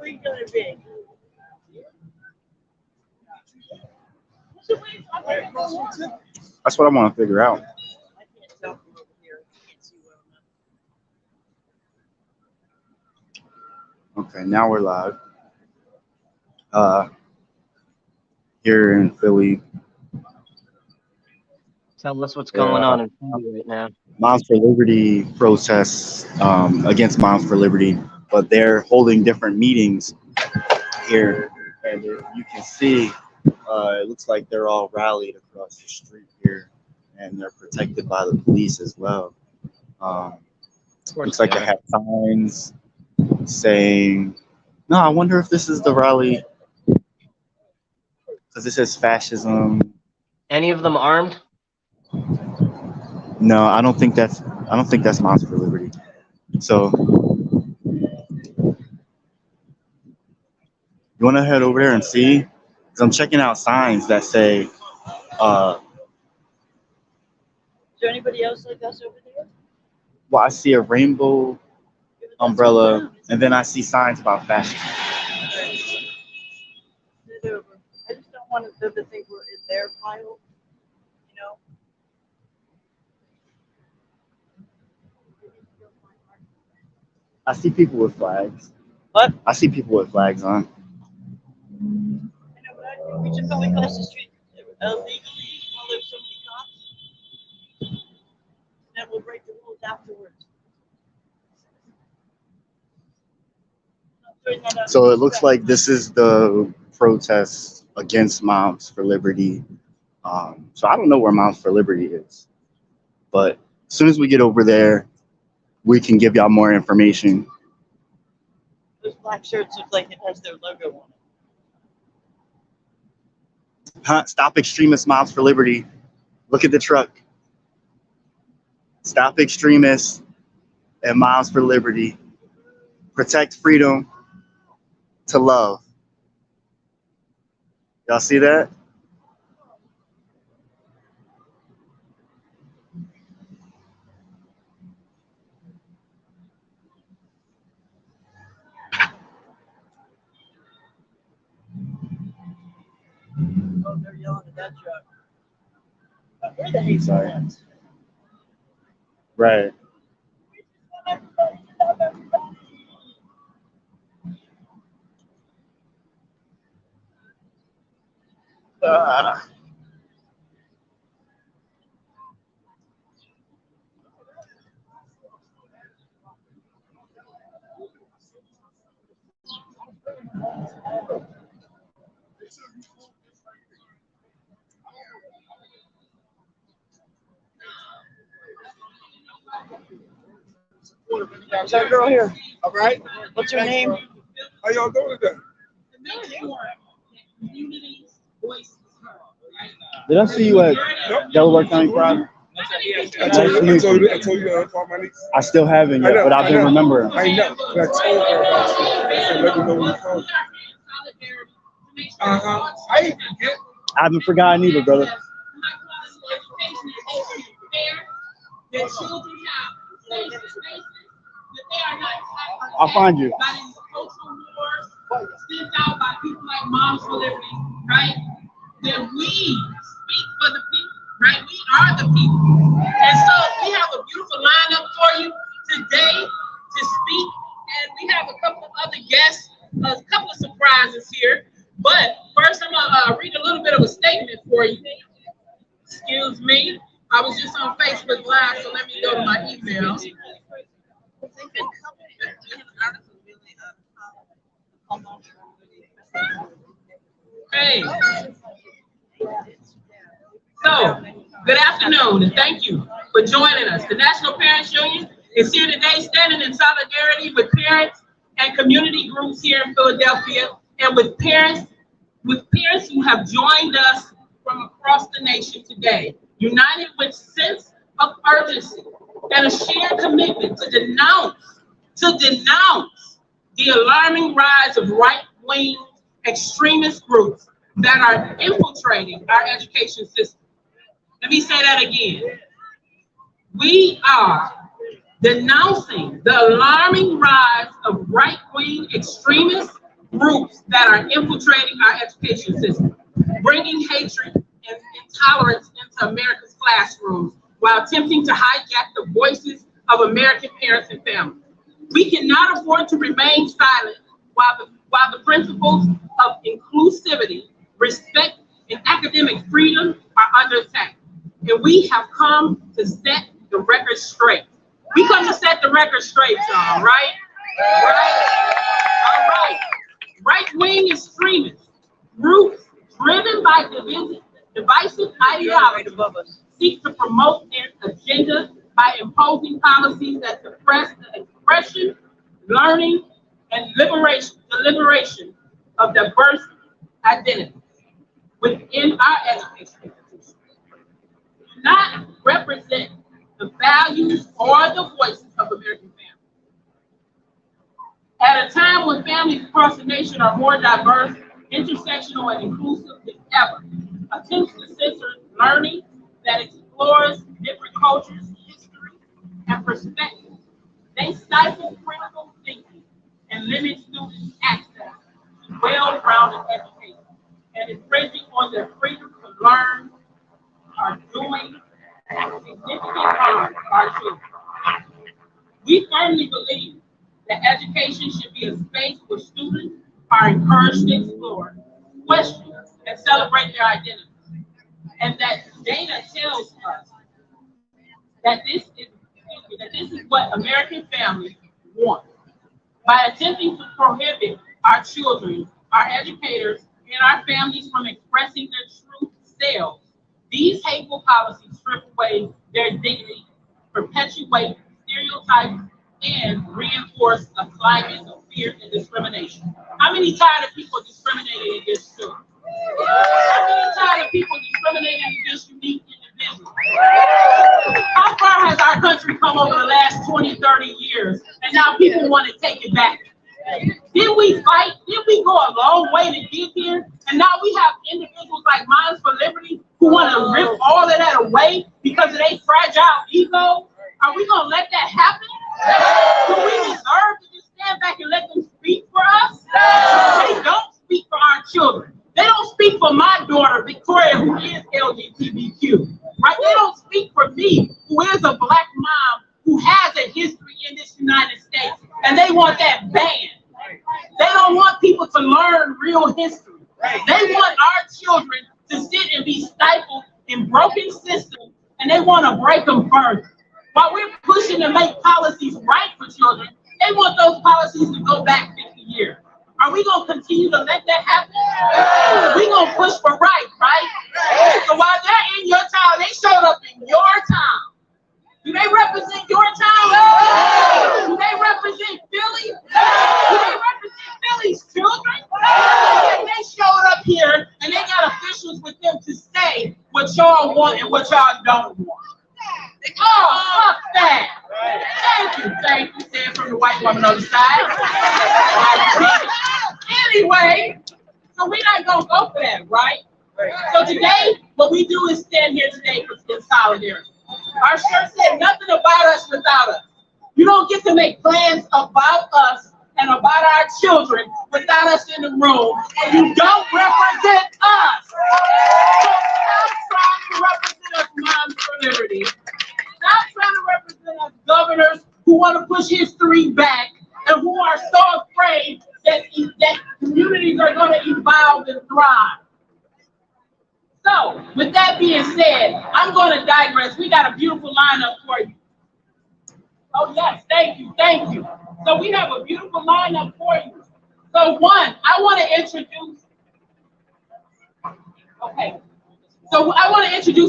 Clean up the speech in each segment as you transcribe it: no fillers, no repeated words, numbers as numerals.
tree gonna be? That's what I want to figure out. I can't tell from over here. I can't see well enough. Okay, now we're live. Here in Philly, Tell us what's there going are on in Philly right now. Moms for Liberty protests against Moms for Liberty, but they're holding different meetings here, and you can see it looks like they're all rallied across the street here, and they're protected by the police as well. Looks like they have signs saying, "No, I wonder if this is the rally because it says fascism." Any of them armed? No, I don't think that's Moms for Liberty. So you want to head over there and see? Because I'm checking out signs that say, Is there anybody else like us over there? well, I see a rainbow Yeah, but that's umbrella, around. and then I see signs about fascism. They're over. I just don't want them to think we're in their pile, you know? I see people with flags. What? I see people with flags on. I know, but I think we should probably cross the street illegally while there's so many cops. Then we'll break the rules afterwards. So it looks like this is the protest against Moms for Liberty. So I don't know where Moms for Liberty is, but as soon as we get over there, we can give y'all more information. Those black shirts look like it has their logo on it. Huh? Stop extremist Moms for Liberty. Look at the truck. Stop extremists and Moms for Liberty. Protect freedom to love. Y'all see that? Oh, they're yelling at that truck. Where the hate signs? Right. Is that girl here? All right. What's her name? How y'all doing today? Did I see you at Delaware County Pride? I told you to call my niece. I still haven't yet, but I've been remembering. I know. But I told her about you. I said, let me know when you call. I didn't forget. I haven't forgotten either, brother. I'll find you. Sent out by people like Moms for Liberty, right? That we speak for the people, right? We are the people. And so we have a beautiful lineup for you today to speak. And we have a couple of other guests, a couple of surprises here. But first, I'm going to read a little bit of a statement for you. Excuse me. I was just on Facebook Live, so let me go to my email. Hey. So, good afternoon, and thank you for joining us. The National Parents Union is here today standing in solidarity with parents and community groups here in Philadelphia and with parents who have joined us from across the nation today, united with sense of urgency and a shared commitment to denounce the alarming rise of right-wing extremist groups that are infiltrating our education system. Let me say that again. We are denouncing the alarming rise of right-wing extremists groups that are infiltrating our education system, bringing hatred and intolerance into America's classrooms while attempting to hijack the voices of American parents and families. We cannot afford to remain silent while the principles of inclusivity, respect, and academic freedom are under attack. And we have come to set the record straight. We come to set the record straight, y'all, right? Right? All right. Right-wing extremists, groups driven by divisive ideology, seek to promote their agenda by imposing policies that suppress the expression, learning, and the liberation of diverse identities within our education institutions. Do not represent the values or the voices of American families. At a time when families across the nation are more diverse, intersectional, and inclusive than ever, attempts to censor learning that explores different cultures, history, and perspectives, they stifle critical thinking and limit students' access to well-rounded education, and infringing on their freedom to learn are doing significant harm to our children. We firmly believe that education should be a space where students are encouraged to explore, question, and celebrate their identities. And that data tells us that this is what American families want. By attempting to prohibit our children, our educators, and our families from expressing their true selves, these hateful policies strip away their dignity, perpetuate stereotypes, and reinforce a climate of fear and discrimination. How many tired of people discriminating against children? How many tired of people discriminating against unique individuals? How far has our country come over the last 20, 30 years, and now people want to take it back? Did we fight? Did we go a long way to get here? And now we have individuals like Minds for Liberty who want to rip all of that away because of their fragile ego? Are we going to let that happen? Do we deserve to just stand back and let them speak for us? They don't speak for our children. They don't speak for my daughter, Victoria, who is LGBTQ. Right? They don't speak for me, who is a black mom who has a history in this United States, and they want that banned. They don't want people to learn real history. They want our children to sit and be stifled in broken systems, and they want to break them further. While we're pushing to make policies right for children, they want those policies to go back 50 years. Are we going to continue to let that happen? We're going to push for right? So while they're in your town, they showed up in your town. Do they represent your town? Do they represent Philly? Do they represent Philly's children? They showed up here and they got officials with them to say what y'all want and what y'all don't want. Oh, fuck that. Thank you, Sam, from the white woman on the side. Anyway, so we're not going to go for that, right? So today, what we do is stand here today in solidarity. Our shirt said nothing about us without us. You don't get to make plans about us and about our children without us in the room, and you don't represent us. So stop trying to represent us, Moms for Liberty. Stop trying to represent us governors who want to push history back and who are so afraid that communities are going to evolve and thrive. So, with that being said, I'm going to digress. We got a beautiful lineup for you. Oh, yes, thank you. So we have a beautiful lineup for you. So one, I want to introduce,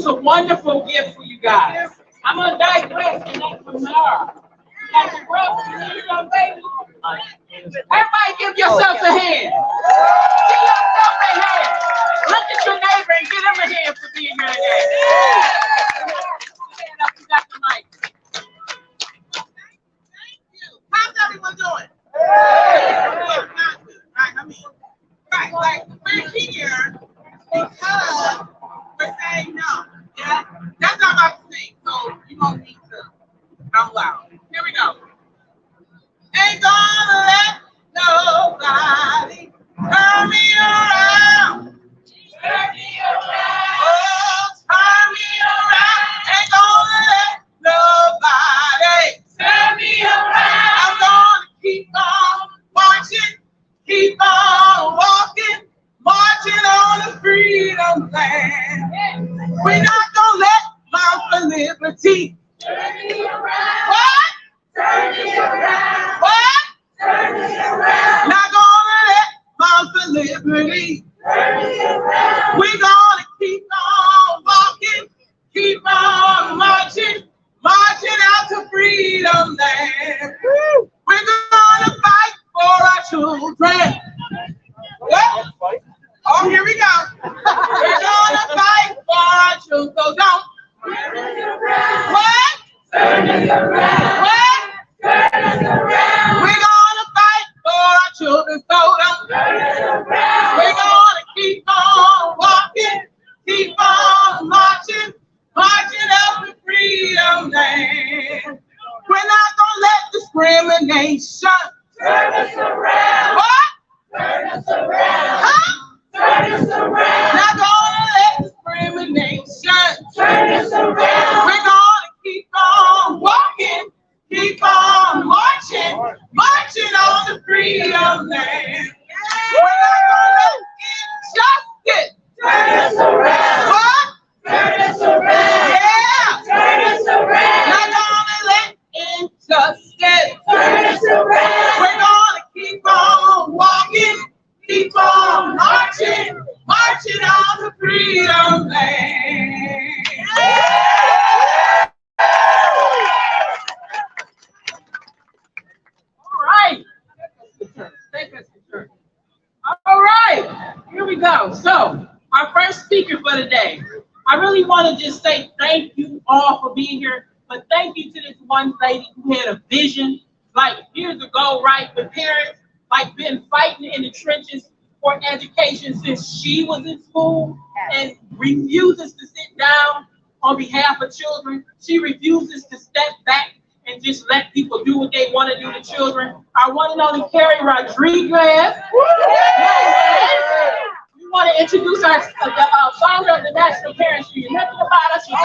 a wonderful gift for you guys. I'm going to digress and that's for Mara. Everybody give yourself a hand. Give yourself a hand. Look at your neighbor and give him a hand for being here today. Stand up, you got the mic. Thank you. How's everyone doing? Like we're here because we're saying no. Yeah, that's not my thing. So you don't need to out loud. Here we go. Ain't gonna let nobody keep on walking, marching on the freedom land. We're not gonna let Mount for Liberty turn it around. What? Turn it around. What? Turn it around. Not gonna let Mount for Liberty turn it around. We're gonna keep on walking, keep on marching, marching out to freedom land. We're gonna fight for our children. What? Oh, here we go. We're gonna fight for our children. So don't. What? Turn it around. What? Turn it around. We're gonna fight for our children. So don't. Turn it around. We're gonna keep on walking, keep on marching, marching up to freedom land. We're not gonna let discrimination turn us around. What? Turn us around. Huh? Turn us around. Not gonna let discrimination turn us around. We're gonna keep on walking, keep on marching, marching on the freedom land. We're not gonna let injustice turn us around. What? Turn us around. Yeah. Turn us around. Not gonna let injustice turn us around. We're gonna keep on walking, keep on marching, marching on the freedom land. All right. Take us to church. All right. Here we go. So, our first speaker for today. I really want to just say thank you all for being here, but thank you to this one lady who had a vision like years ago, right, with parents, like been fighting in the trenches for education since she was in school and refuses to sit down on behalf of children. She refuses to step back and just let people do what they want to do to children. Our one and only Carrie Rodriguez. We want to introduce our founder of the National Parents Union. Nothing about us. How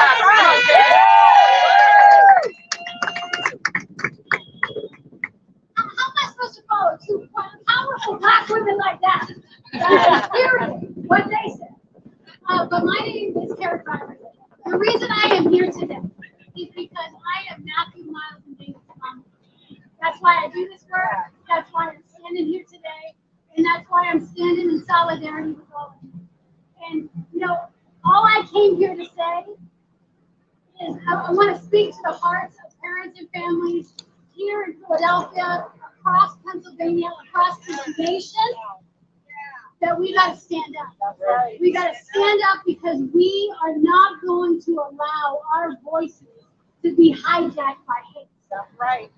am I supposed to follow two powerful black women like that? Hearing what they said. But my name is Carrie Rodriguez. The reason I am here today is because I am Matthew, Miles, and David's mom. That's why I do this work. That's why I'm standing here today. And that's why I'm standing in solidarity with all of you. And, you know, all I came here to say is I want to speak to the hearts of parents and families here in Philadelphia, across Pennsylvania, across this nation, that we got to stand up. We got to stand up because we are not going to allow our voices to be hijacked by hate. Right.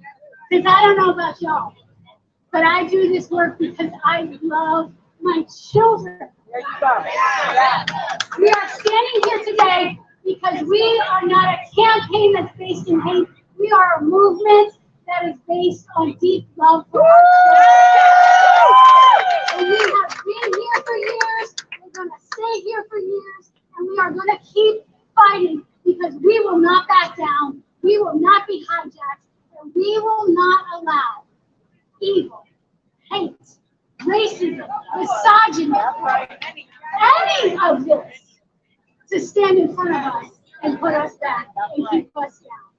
Because I don't know about y'all, but I do this work because I love my children. There you go. We are standing here today because we are not a campaign that's based in hate. We are a movement that is based on deep love for our children. And we have been here for years. We're going to stay here for years. And we are going to keep fighting because we will not back down. We will not be hijacked. And we will not allow evil, hate, racism, misogyny, any of this to stand in front of us and put us back and keep us down.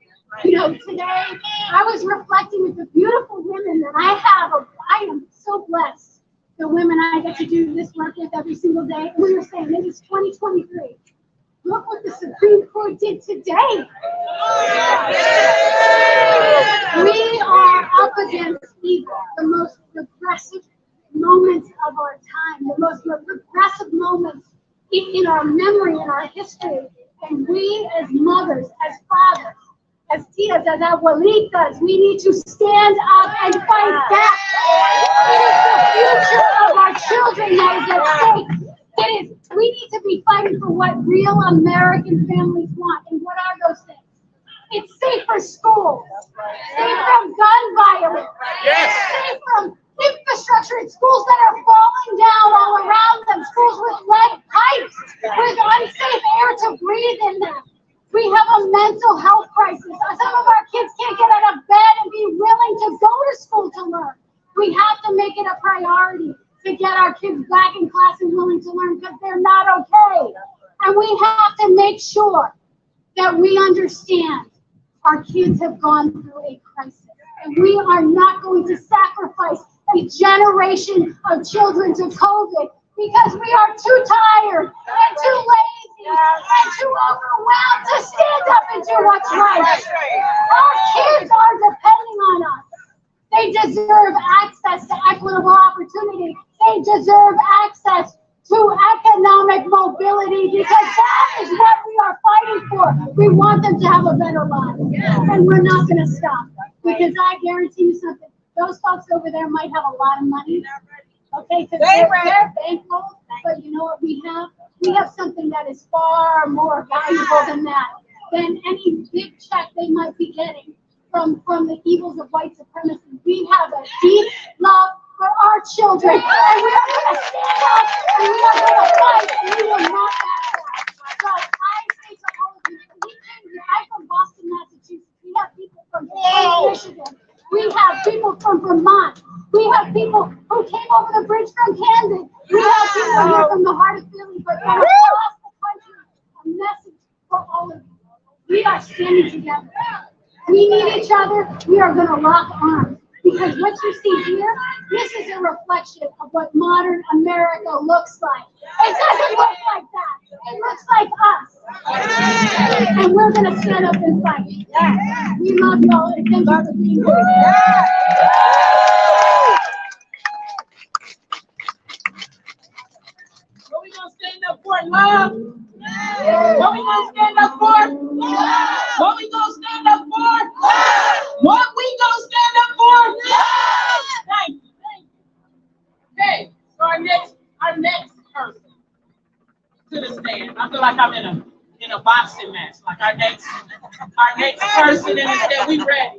You know, today I was reflecting with the beautiful women that I have. I am so blessed, the women I get to do this work with every single day. And we were saying, it is 2023. Look what the Supreme Court did today. We are up against evil, the most regressive moments of our time, the most regressive moments in our memory, in our history. And we as mothers, as fathers, as tias, as abuelitas, we need to stand up and fight back. It is the future of our children that is at stake. We need to be fighting for what real American families want. And what are those things? It's safer schools, safe from gun violence, safe from infrastructure in schools that are falling down all around them, schools with lead pipes, with unsafe air to breathe in them. We have a mental health crisis. Some of our kids can't get out of bed and be willing to go to school to learn. We have to make it a priority. priority to get our kids back in class and willing to learn because they're not okay. And we have to make sure that we understand our kids have gone through a crisis. And we are not going to sacrifice a generation of children to COVID because we are too tired and too lazy and too overwhelmed to stand up and do what's right. Our kids are depending on us. They deserve access to equitable opportunity. They deserve access to economic mobility because that is what we are fighting for. We want them to have a better life. And we're not going to stop because I guarantee you something. Those folks over there might have a lot of money. Okay, because they're bankroll. But you know what we have? We have something that is far more valuable than that, than any big check they might be getting from the evils of white supremacy. We have a deep love for our children, and we are going to stand up, and we are going to fight, and we will not back down. So I say to all of you, we came here. I'm from Boston, Massachusetts. We have people from Michigan. We have people from Vermont. We have people who came over the bridge from Kansas. We have people here from the heart of Philly, but from across the country. A message for all of you. We are standing together. We need each other. We are going to lock arms. Because what you see here, this is a reflection of what modern America looks like. It doesn't look like that. It looks like us. And we're going to stand up and fight. We love y'all and thank you for being here. What we gonna stand up for, love? What we gonna stand up for? What we gonna stand up for? What we gonna stand up for? Thank you, thank you. Okay, so our next person to the stand. I feel like I'm in a boxing match. Like our next person in the stand. We ready.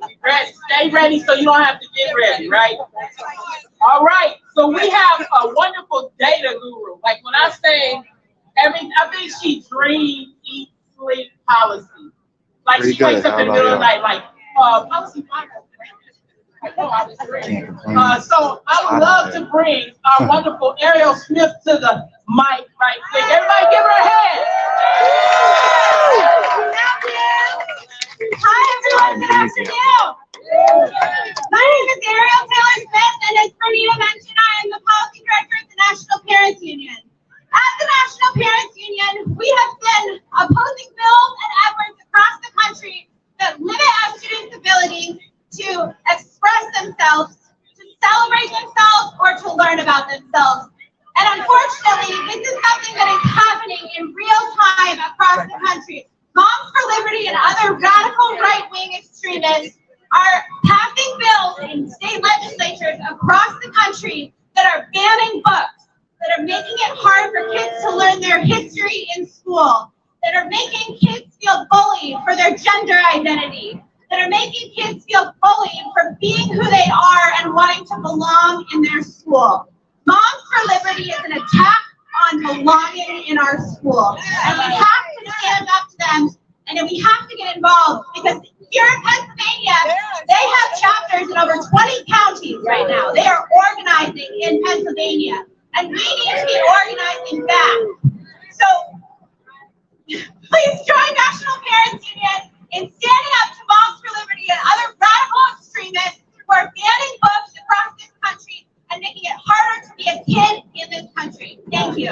Stay ready so you don't have to get ready, right? All right. So we have a wonderful data guru. Like when I say I think she dreams, eats, sleep, policy. Like Pretty she wakes good. up in the How middle of the about night, like policy. So I would love to bring our wonderful Ariel Smith to the mic right quick. Everybody give her a hand. Hi everyone, good afternoon. My name is Ariel Taylor Smith, and as Bernita mentioned, I am the policy director at the National Parents Union. At the National Parents Union, we have been opposing bills and efforts across the country that limit our students' ability to express themselves, to celebrate themselves, or to learn about themselves. And unfortunately, this is something that is happening in real time across the country. Moms for Liberty and other radical right-wing extremists are passing bills in state legislatures across the country that are banning books, that are making it hard for kids to learn their history in school, that are making kids feel bullied for their gender identity, that are making kids feel bullied for being who they are and wanting to belong in their school. Moms for Liberty is an attack on belonging in our school. And we have to stand up to them, and then we have to get involved, because here in Pennsylvania, they have chapters in over 20 counties right now. They are organizing in Pennsylvania, and we need to be organizing back. So please join National Parents Union in standing up to Moms for Liberty and other radical extremists who are banning books across this country and making it harder to be a kid in this country. Thank you.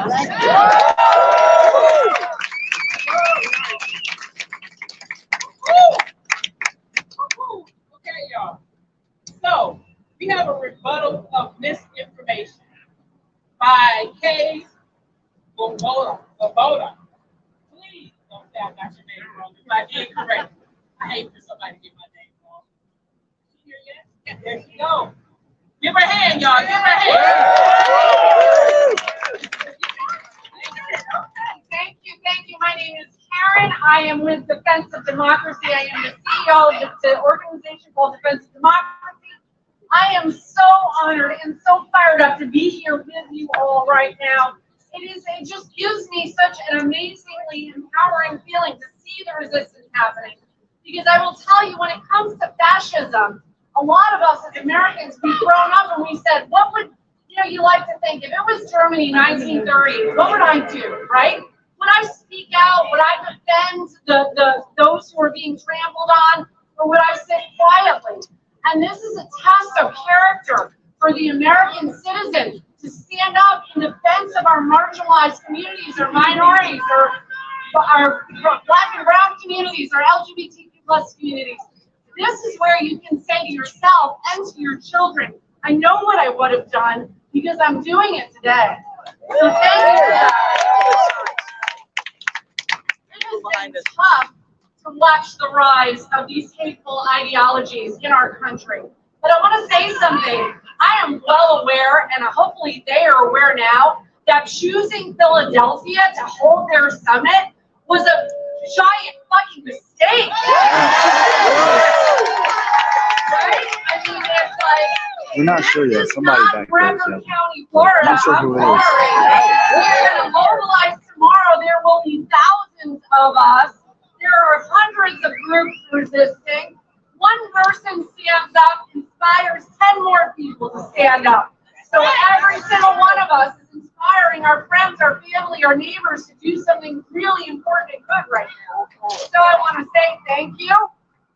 Okay, y'all. So we have a rebuttal of misinformation by Kay Boboda. Please don't say I got your name wrong. If I did correct, I hate for somebody to get my name wrong. Is she here yet? There she goes. Give her a hand, y'all. Give her a hand. Thank you. My name is Karen. I am with Defense of Democracy. I am the CEO of the organization called Defense of Democracy. I am so honored and so fired up to be here with you all right now. It just gives me such an amazingly empowering feeling to see the resistance happening. Because I will tell you, when it comes to fascism, a lot of us as Americans, we've grown up and we said, what would know, you like to think, if it was Germany 1930, what would I do, right? Would I speak out? Would I defend those who are being trampled on? Or would I sit quietly? And this is a test of character for the American citizen to stand up in defense of our marginalized communities, our minorities, our Black and brown communities, our LGBTQ plus communities. This is where you can say to yourself and to your children, I know what I would have done because I'm doing it today. So thank you for that. It has been tough to watch the rise of these hateful ideologies in our country. But I want to say something. I am well aware, and hopefully they are aware now, that choosing Philadelphia to hold their summit was a giant fucking mistake. Right? I mean, it's like, We're not sure yet. Somebody back there. Brecken County, Florida. Not sure who it is. We're going to mobilize tomorrow. There will be thousands of us. There are hundreds of groups resisting. One person stands up, inspires 10 more people to stand up. So every single one of us is inspiring our friends, our family, our neighbors to do something really important and good right now. So I want to say thank you.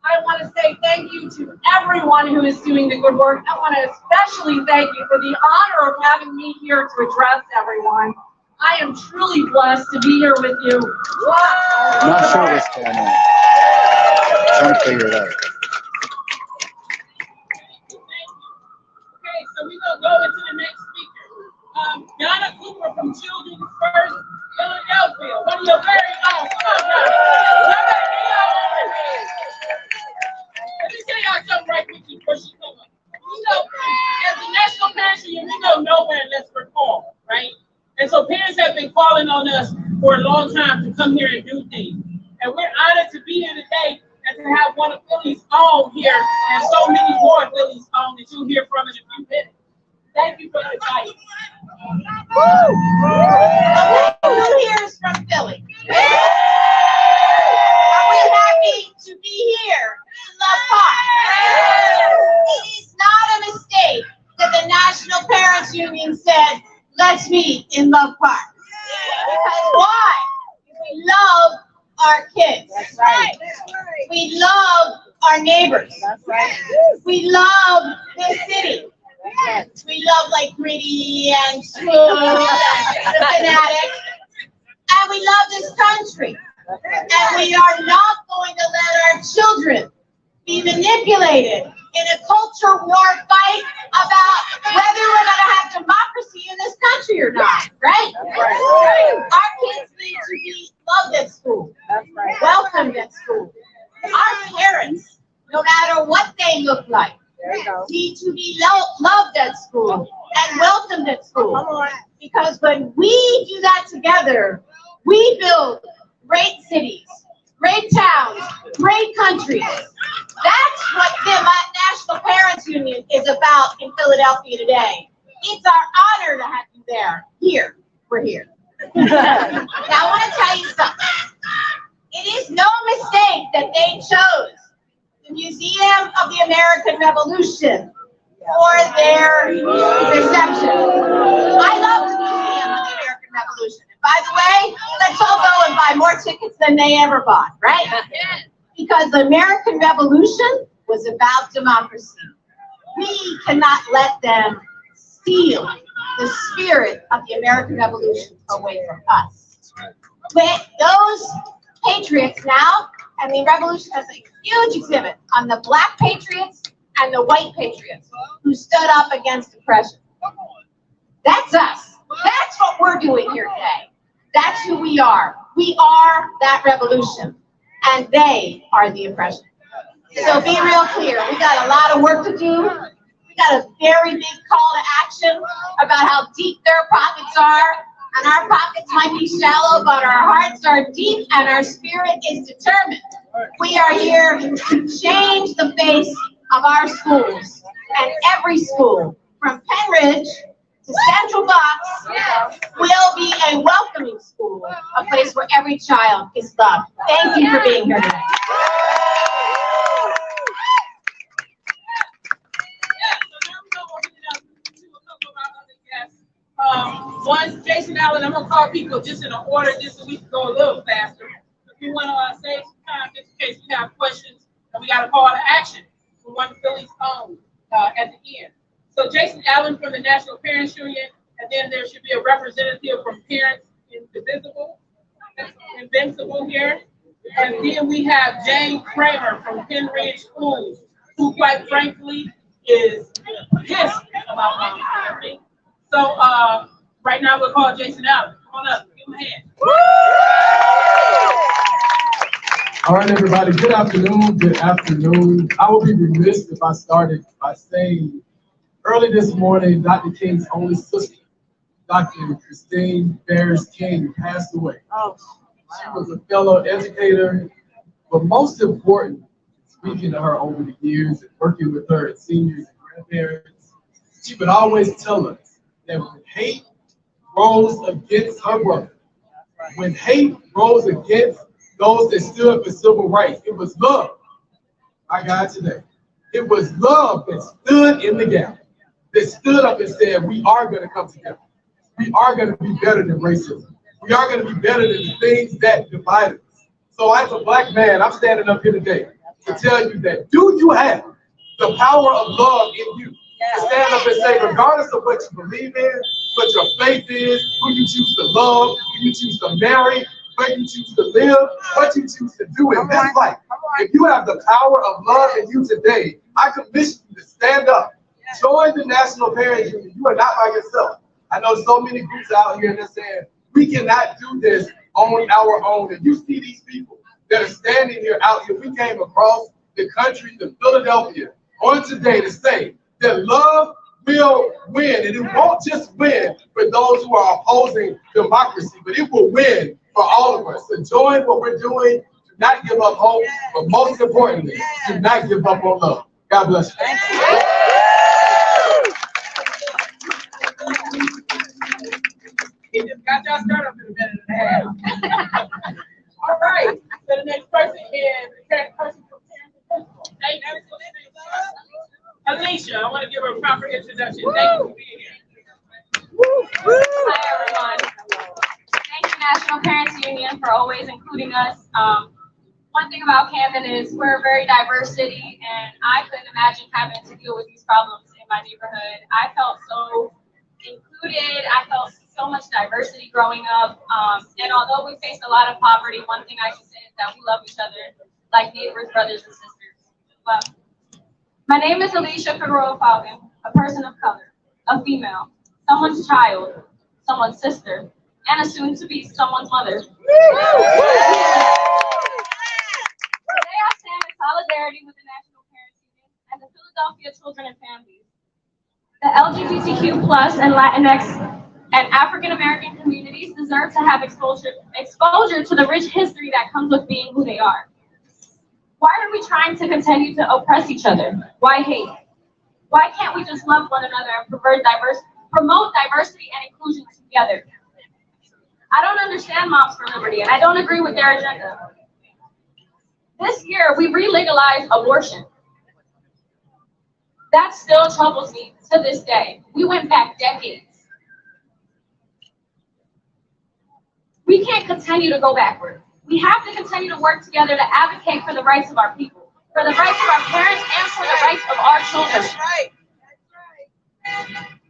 I want to say thank you to everyone who is doing the good work. I want to especially thank you for the honor of having me here to address everyone. I am truly blessed to be here with you. I'm not sure what's going on. Trying to figure it out. Okay, so we're going to go into the next speaker. Donna Cooper from Children's First Philadelphia. One of your very own. Come on, Donna. Let me tell y'all something right quick before she comes up. You know, as the National Parents Union, we go nowhere unless we're called, right? And so parents have been calling on us for a long time to come here and do things. And we're honored to be here today and to have one of Philly's own here and so many more Philly's own that you'll hear from in a few minutes. Thank you for the invite. Who here is from Philly? Are we happy to be here in Love Park? It is not a mistake that the National Parents Union said, let's meet in Love Park. Because why? We love our kids. That's right. We love our neighbors. That's right. We love this city. We love like Gritty and Smooth and the Fanatic. And we love this country. And we are not going to let our children be manipulated in a culture war fight about whether we're going to have democracy in this country or not, right? Our kids need to be loved at school, welcomed at school. Our parents, no matter what they look like, need to be loved at school and welcomed at school. Because when we do that together, we build great cities, great towns, great countries. That's what the National Parents Union is about in Philadelphia today. It's our honor to have you there. Here, we're here. Now I want to tell you something. It is no mistake that they chose the Museum of the American Revolution for their reception. I love the Museum of the American Revolution. And by the way, let's all go and buy more tickets than they ever bought, right? Because the American Revolution was about democracy. We cannot let them steal the spirit of the American Revolution away from us. With those patriots now, and the revolution has a huge exhibit on the Black patriots and the white patriots who stood up against oppression. That's us. That's what we're doing here today. That's who we are. We are that revolution, and they are the oppression. So be real clear. We got a lot of work to do. We got a very big call to action about how deep their pockets are. And our pockets might be shallow, but our hearts are deep and our spirit is determined. We are here to change the face of our schools. And every school, from Penridge to Central Bucks, will be a welcoming school, a place where every child is loved. Thank you for being here today. One, Jason Allen, I'm gonna call people just in an order, just so we can go a little faster. If you want to save some time, just in case we have questions, and we got a call to action from one Philly's own at the end. So Jason Allen from the National Parents Union, and then there should be a representative from Parents Invincible here. And then we have Jane Kramer from Penridge Schools, who quite frankly is pissed about mom therapy. So right now we'll call Jason Allen. Come on up, give him a hand. All right, everybody, good afternoon, good afternoon. I will be remiss if I started by saying early this morning, Dr. King's only sister, Dr. Christine Ferris King, passed away. She was a fellow educator, but most important, speaking to her over the years and working with her as seniors and grandparents, she would always tell us that when hate rose against her brother, when hate rose against those that stood for civil rights, it was love. My God, today. It was love that stood in the gap, that stood up and said, we are going to come together. We are going to be better than racism. We are going to be better than the things that divide us. So as a black man, I'm standing up here today to tell you that, do you have the power of love in you? To stand up and say, regardless of what you believe in, what your faith is, who you choose to love, who you choose to marry, where you choose to live, what you choose to do in this life. If you have the power of love in you today, I commission you to stand up. Join the National Parents Union. You are not by yourself. I know so many groups out here that are saying, we cannot do this on our own. And you see these people that are standing here out here. We came across the country to Philadelphia on today to say that love will win. And it won't just win for those who are opposing democracy, but it will win for all of us. So join what we're doing. Do not give up hope, but most importantly, do not give up on love. God bless you. Thank you. He just got y'all started up in a minute and a half. All right. So the next person is the person from Parents. Alicia, I want to give her a proper introduction. Thank you for being here. Hi, everyone. Thank you, National Parents Union, for always including us. One thing about Camden is we're a very diverse city, and I couldn't imagine having to deal with these problems in my neighborhood. I felt so included. I felt so much diversity growing up. And although we faced a lot of poverty, one thing I can say is that we love each other like neighbors, brothers, and sisters. Well, my name is Alicia Figueroa Falcon, a person of color, a female, someone's child, someone's sister, and a soon-to-be someone's mother. Today I stand in solidarity with the National Parents Union and the Philadelphia Children and Families. The LGBTQ plus and Latinx and African American communities deserve to have exposure to the rich history that comes with being who they are. Why are we trying to continue to oppress each other? Why hate? Why can't we just love one another and promote diversity and inclusion together? I don't understand Moms for Liberty, and I don't agree with their agenda. This year, we re-legalized abortion. That still troubles me to this day. We went back decades. We can't continue to go backward. We have to continue to work together to advocate for the rights of our people, for the rights of our parents, and for the rights of our children.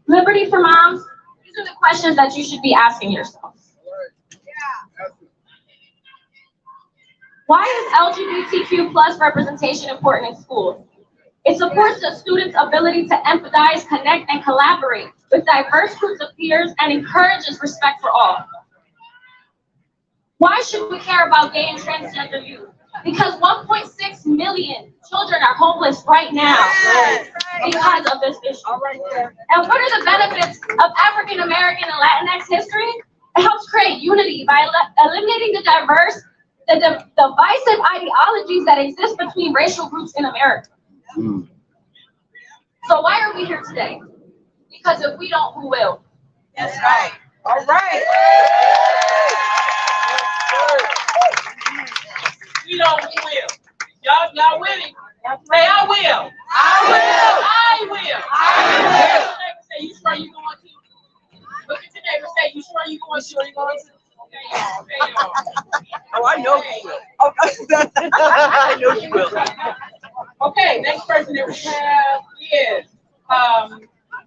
Liberty for moms, these are the questions that you should be asking yourselves. Why is LGBTQ plus representation important in schools? It supports the students' ability to empathize, connect, and collaborate with diverse groups of peers and encourages respect for all. Why should we care about gay and transgender youth? Because 1.6 million children are homeless right now because of this issue. And what are the benefits of African American and Latinx history? It helps create unity by eliminating the divisive ideologies that exist between racial groups in America. So why are we here today? Because if we don't, who will? That's right. All right. We don't, who will? Y'all with me? Say, I will. I will. I will. I will. Say, you sure you going to? Look at You sure you going to? Okay, y'all. Oh, I know she will. Oh, I know she will. Okay, next person that we have is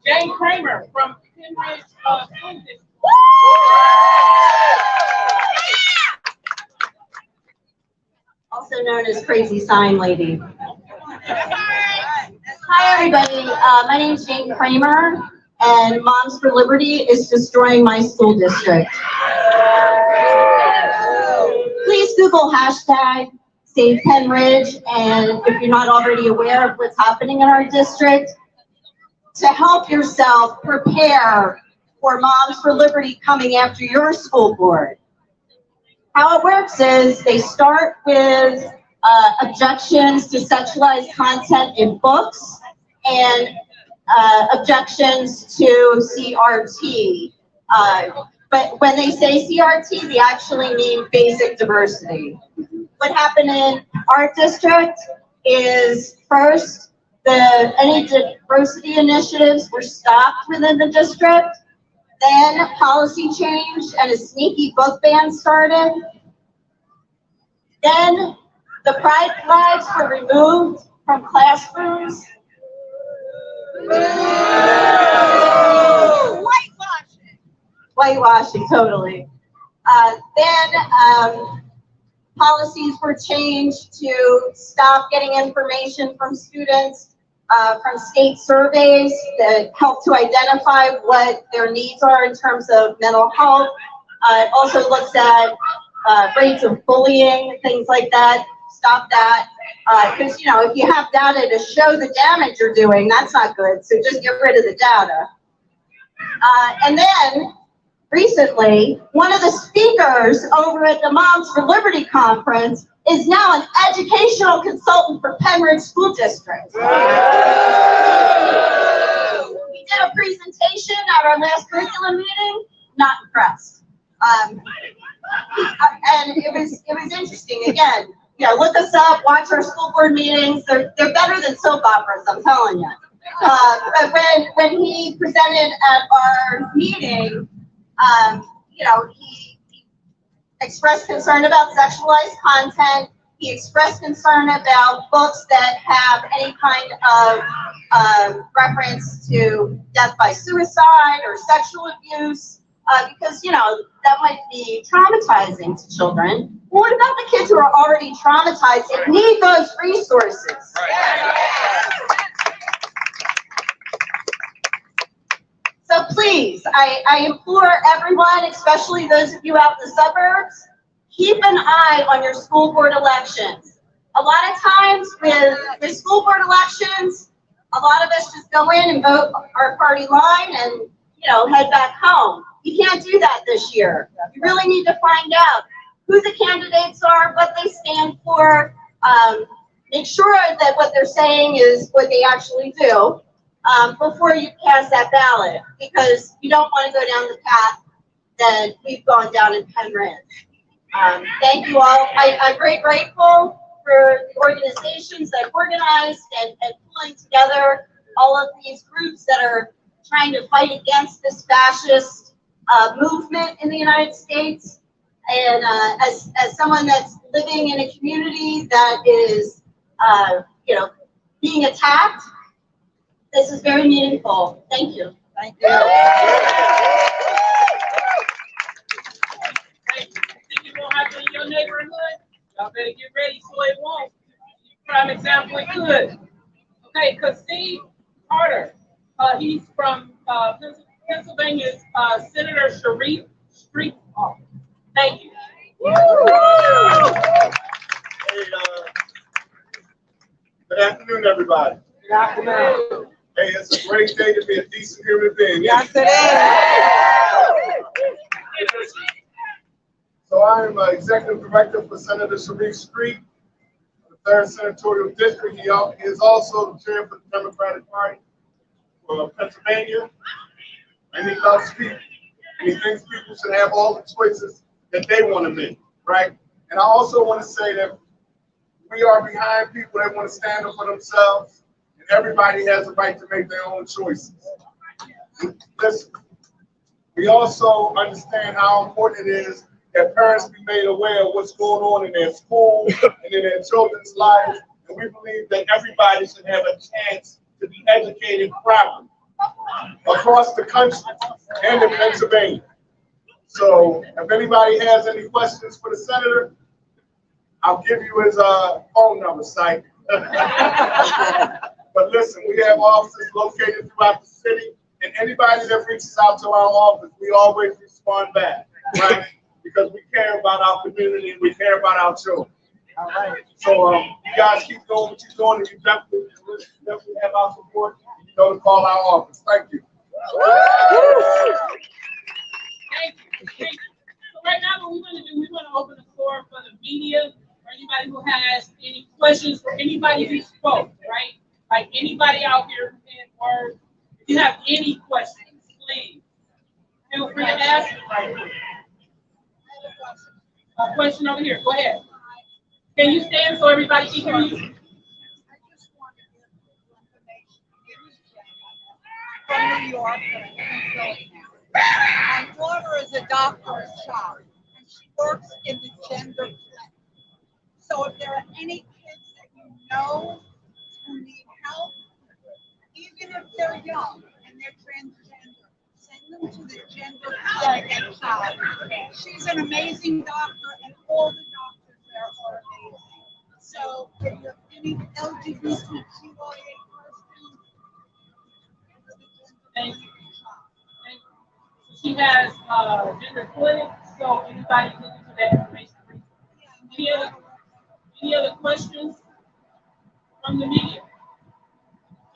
Jane Kramer from Penridge School District. Also known as Crazy Sign Lady. Hi, everybody. My name is Jane Kramer, and Moms for Liberty is destroying my school district. Please Google hashtag Save Penridge, and if you're not already aware of what's happening in our district, to help yourself prepare for Moms for Liberty coming after your school board. How it works is they start with objections to sexualized content in books and objections to CRT. But when they say CRT, they actually mean basic diversity. What happened in our district is first, any diversity initiatives were stopped within the district. Then policy changed and a sneaky book ban started. Then the pride flags were removed from classrooms. Whitewashing, totally. Then policies were changed to stop getting information from students from state surveys that help to identify what their needs are in terms of mental health. It also looks at rates of bullying, things like that. Stop that. Because, you know, if you have data to show the damage you're doing, that's not good. So just get rid of the data. And then recently, one of the speakers over at the Moms for Liberty conference is now an educational consultant for Penridge School District. We did a presentation at our last curriculum meeting, not impressed. And it was interesting. Again, you know, look us up, watch our school board meetings. They're better than soap operas, I'm telling you. But when he presented at our meeting, you know, he expressed concern about sexualized content. He expressed concern about books that have any kind of reference to death by suicide or sexual abuse, because, you know, that might be traumatizing to children. Well, what about the kids who are already traumatized and need those resources? So please, I implore everyone, especially those of you out in the suburbs, keep an eye on your school board elections. A lot of times with school board elections, a lot of us just go in and vote our party line and, you know, head back home. You can't do that this year. You really need to find out who the candidates are, what they stand for, make sure that what they're saying is what they actually do. Before you cast that ballot, because you don't want to go down the path that we've gone down in Penridge. Thank you all. I'm very grateful for the organizations that organized and pulling together all of these groups that are trying to fight against this fascist movement in the United States. And as someone that's living in a community that is, you know, being attacked, this is very meaningful. Thank you. Thank you. Think it won't happen in your neighborhood? Y'all better get ready so it won't. Prime example, it could. Okay, Steve Carter, he's from Pennsylvania's Senator Sharif Street office. Thank you. Hey, good afternoon, everybody. Good afternoon. Hey, it's a great day to be a decent human being. Yes, it is. So I'm Executive Director for Senator Sharif Street, the 3rd Senatorial District. He is also the chair for the Democratic Party for Pennsylvania. And he loves people. And he thinks people should have all the choices that they want to make, right? And I also want to say that we are behind people that want to stand up for themselves. Everybody has a right to make their own choices. Listen, We also understand how important it is that parents be made aware of what's going on in their school and in their children's lives. And we believe that everybody should have a chance to be educated properly across the country and in Pennsylvania. So if anybody has any questions for the senator, I'll give you his phone number, site. But listen, we have offices located throughout the city, and anybody that reaches out to our office, we always respond back, right? Because we care about our community and we care about our children. All right. So you guys keep doing what you're doing, and you definitely have our support. You know to call our office. Thank you. Thank you. So right now, what we're going to do, we're going to open the floor for the media, for anybody who has any questions for anybody who spoke, right? Like anybody out here who had words. If you have any questions, please feel free to ask it right here. A question over here. Go ahead. Can you stand so everybody can hear you? From New York, my daughter is a doctor's shop, and she works in the gender clinic. So if there are any kids that you know who need help, even if they're young and they're transgender, send them to the gender clinic at Child. She's an amazing doctor, and all the doctors there are amazing. So if you have any LGBTQIA questions, Thank you. Thank you. She has gender clinic, so anybody looking for that information. Any other questions from the media?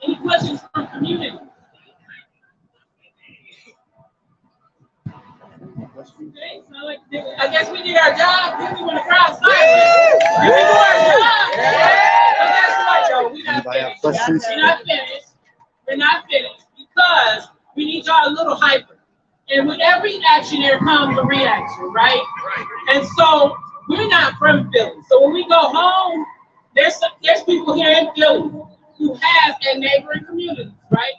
Any questions from the community? Okay, so I guess we did our job. We want to crowd silent. We did our job. But that's right, y'all. We're not finished. We're not finished because we need y'all a little hyper. And with every action, there comes a reaction, right? And so we're not from Philly. So when we go home, there's people here in Philly who have in neighboring communities, right?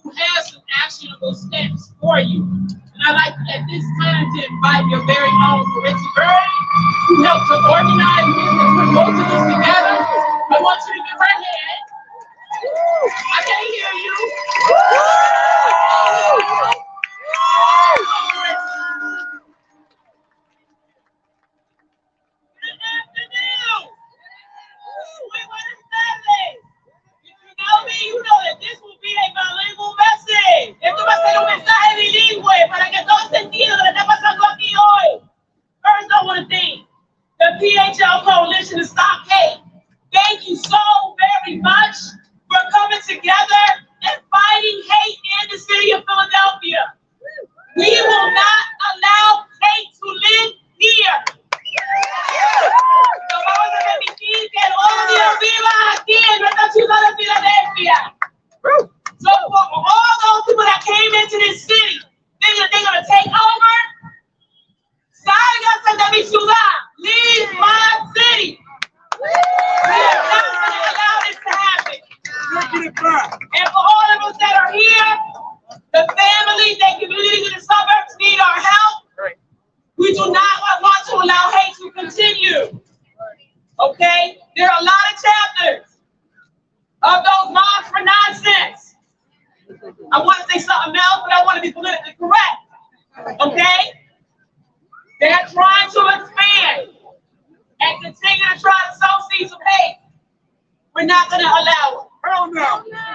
Who have some actionable steps for you. And I'd like at this time to invite your very own Richie Bird, who helped to organize and put most of this together. I want you to give her a hand. I can't hear you. Good afternoon. We want to say, if you know me, you know that this will be a bilingual message. Esto va a ser un mensaje bilingüe para que todos entiendan lo que está pasando aquí hoy. First, I want to thank the PHL Coalition to Stop Hate. Thank you so very much for coming together and fighting hate in the city of Philadelphia. We will not allow hate to live here. No vamos a permitir que el odio viva aquí en nuestra ciudad de Philadelphia. So for all those people that came into this city, thinking that they're going to take over, sálganse de mi ciudad. Leave my city. We are not going to allow this to happen. And for all of us that are here, the families and communities in the suburbs need our help. We do not want to allow hate to continue. Okay? There are a lot of chapters of those moms for nonsense. I want to say something else, but I want to be politically correct. Okay? They're trying to expand and continue to try to sow seeds of hate. We're not going to allow it.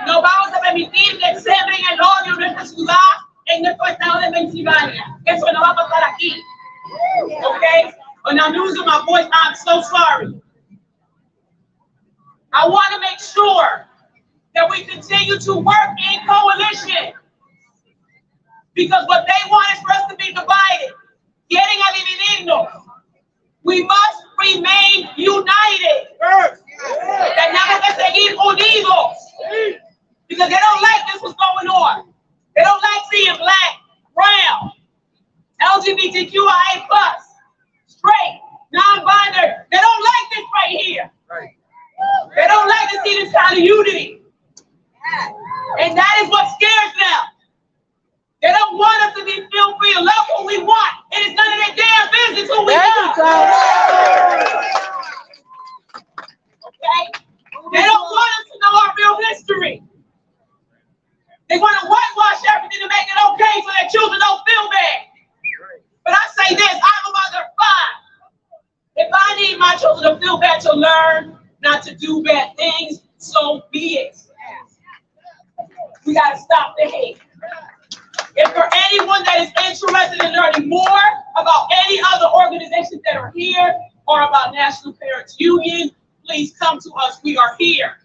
No vamos a permitir que siembren el odio en nuestra ciudad, en nuestro estado de Pensilvania. Eso no va a pasar aquí. Okay? When I'm losing my voice, I'm so sorry. I want to make sure that we continue to work in coalition. Because what they want is for us to be divided. Quieren a dividirnos. We must remain united. Tenemos que seguir unidos. Because they don't like this what's going on. They don't like seeing black, brown, LGBTQIA+, straight, non-binary. They don't like this right here. They don't like to see this kind of unity. And that is what scares them. They don't want us to be feel free to love who we want. It is none of their damn business who we love. Okay? They don't want us to know our real history. They want to whitewash everything to make it okay so their children don't feel bad. But I say this, I'm a mother of 5. If I need my children to feel bad to learn not to do bad things, so be it. We got to stop the hate. If for anyone that is interested in learning more about any other organizations that are here or about National Parents Union, please come to us. We are here.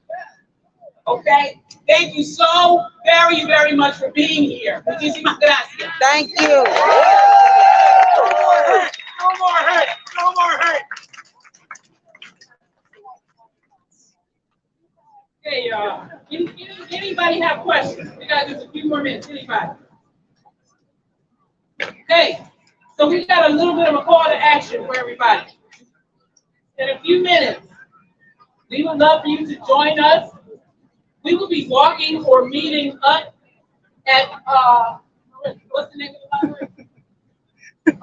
Okay? Thank you so very, very much for being here. Muchísimas gracias. Thank you. No more hurt. No more hurt. No more hurt. Hey, anybody have questions? We got just a few more minutes. Anybody? Okay, so we got a little bit of a call to action for everybody. In a few minutes, we would love for you to join us. We will be walking or meeting up at, what's the name of the library?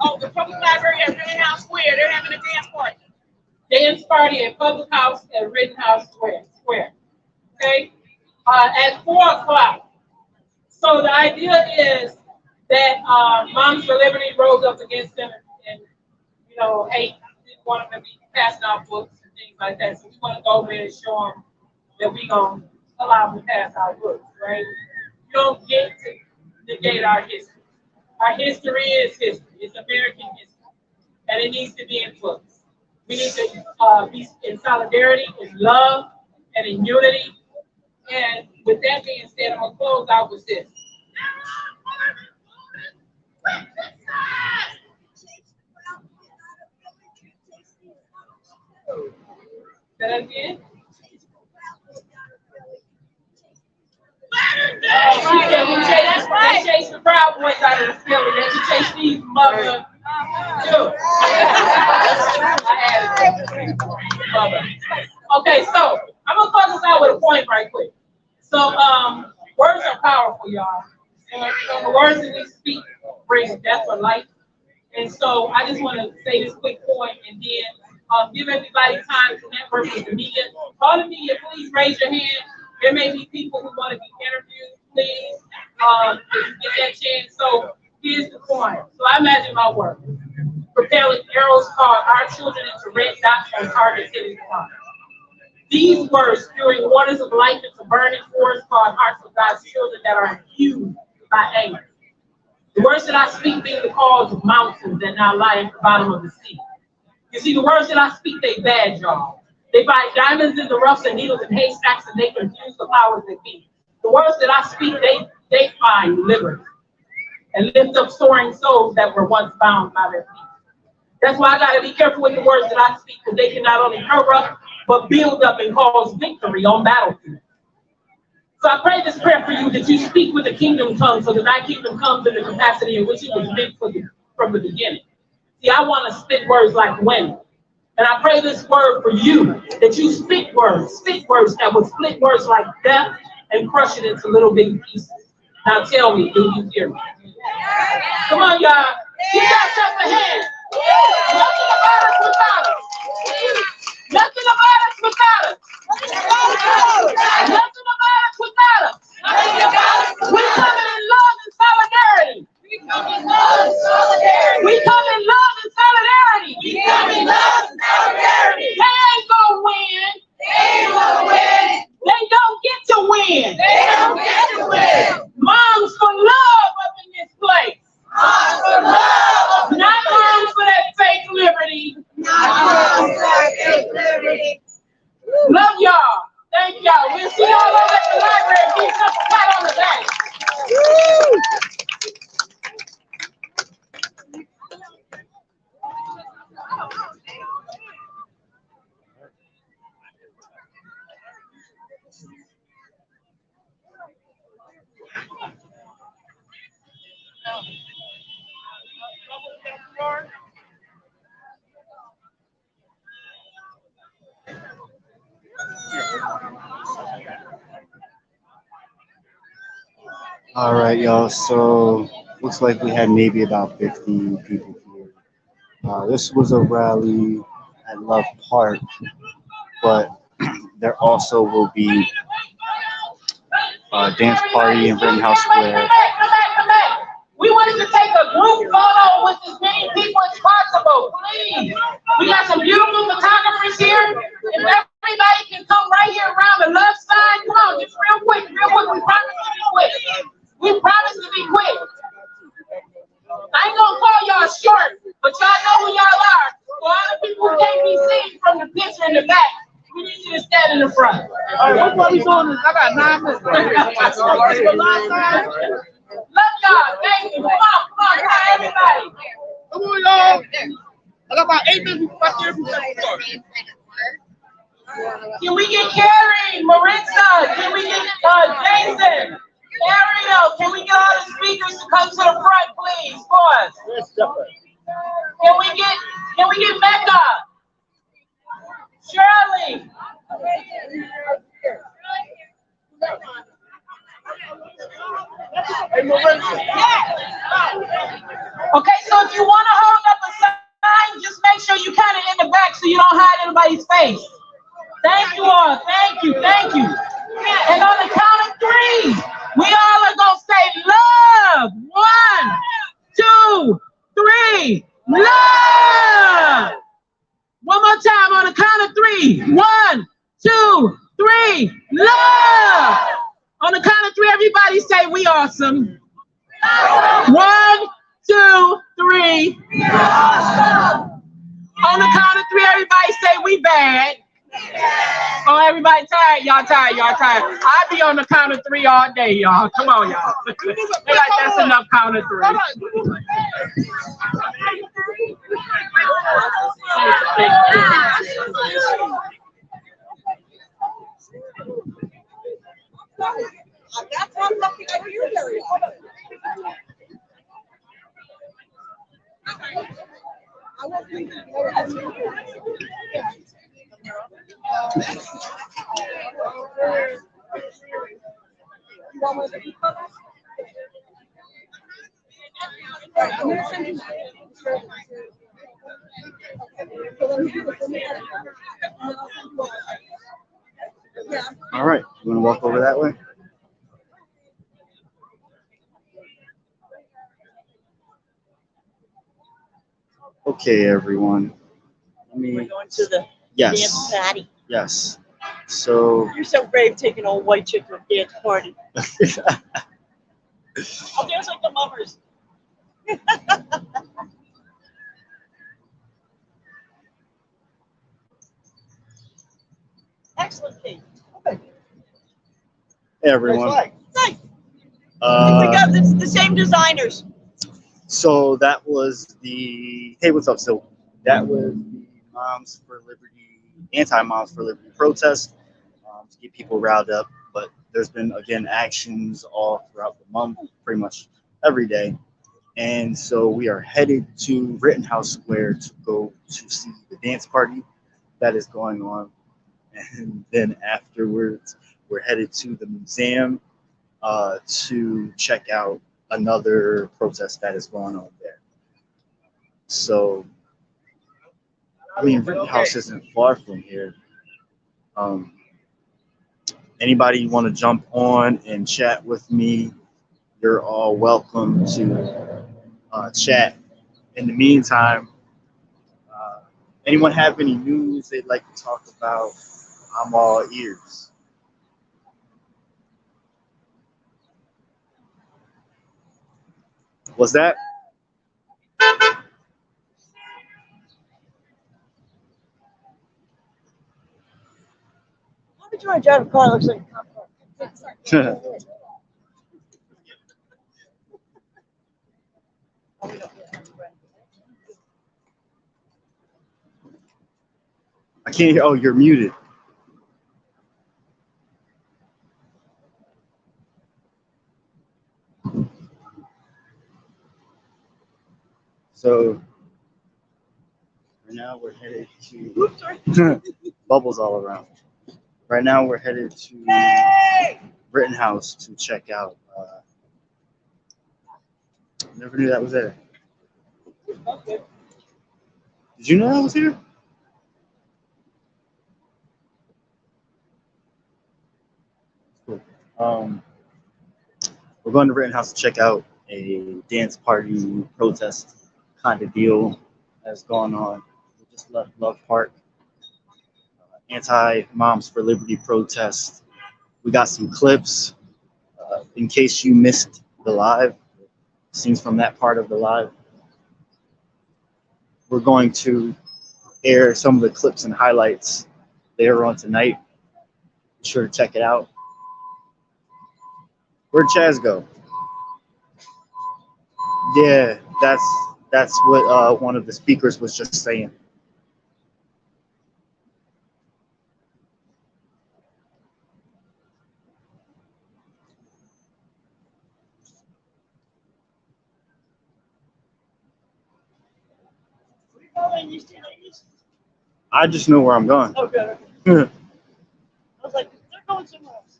Oh, the public library at Rittenhouse Square. They're having a dance party. Dance party at Public House at Rittenhouse Square. Okay, at 4 o'clock. So the idea is that Moms for Liberty rose up against them and hate, didn't want them to be passing out books and things like that. So we want to go over there and show them that we're going to allow them to pass out books, right? You don't get to negate our history. Our history is history. It's American history. And it needs to be in books. We need to be in solidarity, in love, and in unity. And with that being said, I'm going to close out with this. Say that again? That's right. They chase the Proud Boys out of the Philly. They should chase these mother too. Okay, so I'm gonna close this out with a point right quick. So words are powerful, y'all. And the words that we speak bring death or life. And so I just want to say this quick point and then give everybody time to network with the media. All the media, please raise your hand. There may be people who want to be interviewed, please, if you get that chance. So here's the point. So I imagine my work. Propelling arrows called our children into red dots on targets hitting the water. These words, spewing waters of life into burning forest called hearts of God's children that are infused by anger. The words that I speak being the cause of mountains that now lie at the bottom of the sea. You see, the words that I speak, they bad, y'all. They find diamonds in the roughs and needles in haystacks, and they confuse the powers that be. The words that I speak, they find liberty and lift up soaring souls that were once bound by their feet. That's why I got to be careful with the words that I speak, because they can not only hurt up, but build up and cause victory on battlefield. So I pray this prayer for you, that you speak with the kingdom tongue, so that thy kingdom comes in the capacity in which it was meant from the beginning. See, I want to spit words like wind. And I pray this word for you, that you spit words that will split words like death and crush it into little bitty pieces. Now tell me, do you hear me? Come on, y'all. Give yourself a hand. Nothing about us without us. Nothing about us without us. Nothing about us without us. We're coming in love and solidarity. We come in love and solidarity. We come in love and solidarity. We come in love and solidarity. They ain't gonna win. They ain't gonna win. They don't get to win. They don't get to win. Moms for love up in this place. Moms for love. Not moms for that fake liberty. Not moms for that fake liberty. Love y'all. Thank y'all. We'll see y'all over at the library. Give us a pat on the back. All right, y'all. So Looks like we had maybe about 50 people here. This was a rally at Love Park, but there also will be a dance party in Rittenhouse Square. Come back. We wanted to take a group photo with as many people as possible, please. We got some beautiful photographers here. If everybody can come right here around the left side, come on, just real quick. We promise to be quick. We promise to be quick. I ain't gonna call y'all short, but y'all know who y'all are. For all the people who can't be seen from the picture in the back, we need you to stand in the front. All right, what we doing is I got 9 minutes. Love y'all, thank you. Come on, everybody. Come on, y'all. I got about 8 minutes before I start. Can we get Carrie, Maritza? Can we get Jason? Ariel, can we get all the speakers to come to the front, please, for us? Can we get Mecca? Shirley? Okay, so if you want to hold up a sign, just make sure you kind of in the back so you don't hide anybody's face. Thank you all. Thank you. And on the count of 3, we all are going to say love. 1, 2, 3. Love. One more time on the count of 3. 1, 2, 3. Love. On the count of 3, everybody say we awesome. 1, 2, 3. We awesome. On the count of 3, everybody say we bad. Oh, everybody tired? Y'all tired. I'll be on the count of 3 all day, y'all. Come on, y'all. They like, that's enough count of 3. That's why I'm looking at you, Larry. I was thinking All right, you want to walk over that way? Okay, everyone. We're going to the Yes. dance party. Yes. So. You're so brave taking old white chick to a dance party. I'll dance like the mummers. Excellent, Kate. Okay. Hey, everyone. Nice. We got the same designers. So that was the, hey, what's up, Sil? That was the Moms for Liberty, anti-Moms for Liberty protest to get people riled up. But there's been, again, actions all throughout the month, pretty much every day. And so we are headed to Rittenhouse Square to go to see the dance party that is going on. And then afterwards, we're headed to the museum to check out another protest that is going on there. So, I mean, Rittenhouse isn't far from here. Anybody want to jump on and chat with me? You're all welcome to chat. In the meantime, anyone have any news they'd like to talk about? I'm all ears. What's that? How did you want to drive a car? Looks like a cop car. I can't hear. Oh, you're muted. So right now we're headed to bubbles all around. Right now we're headed to Rittenhouse to check out Never knew that was there. Okay. Did you know that was here? Cool. We're going to Rittenhouse to check out a dance party protest kind of deal that's going on. We just left Love Park. Anti-Moms for Liberty protest. We got some clips in case you missed the live, scenes from that part of the live. We're going to air some of the clips and highlights later on tonight. Be sure to check it out. Where'd Chaz go? Yeah, that's what one of the speakers was just saying. Were you following these two ladies? I just know where I'm going. Okay. I was like, they're going somewhere else.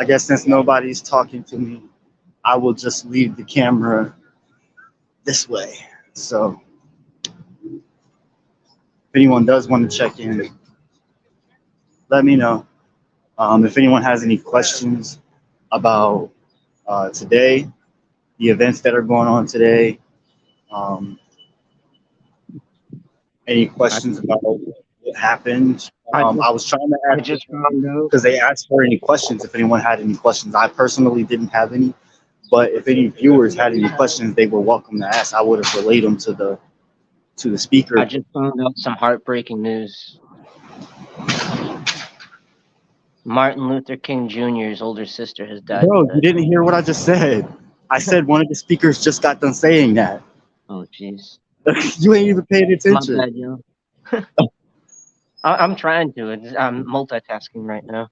I guess since nobody's talking to me, I will just leave the camera this way. So if anyone does want to check in, let me know. If anyone has any questions about today, the events that are going on today, any questions about what happened. I was trying to ask just found out. because they asked for any questions. If anyone had any questions, I personally didn't have any. But if any viewers had any questions, they were welcome to ask. I would have relayed them to the speaker. I just found out some heartbreaking news. Martin Luther King Jr.'s older sister has died. Bro, you didn't hear what I just said. I said one of the speakers just got done saying that. Oh, jeez. You ain't even paying attention. My bad, yo. I'm trying to. I'm multitasking right now.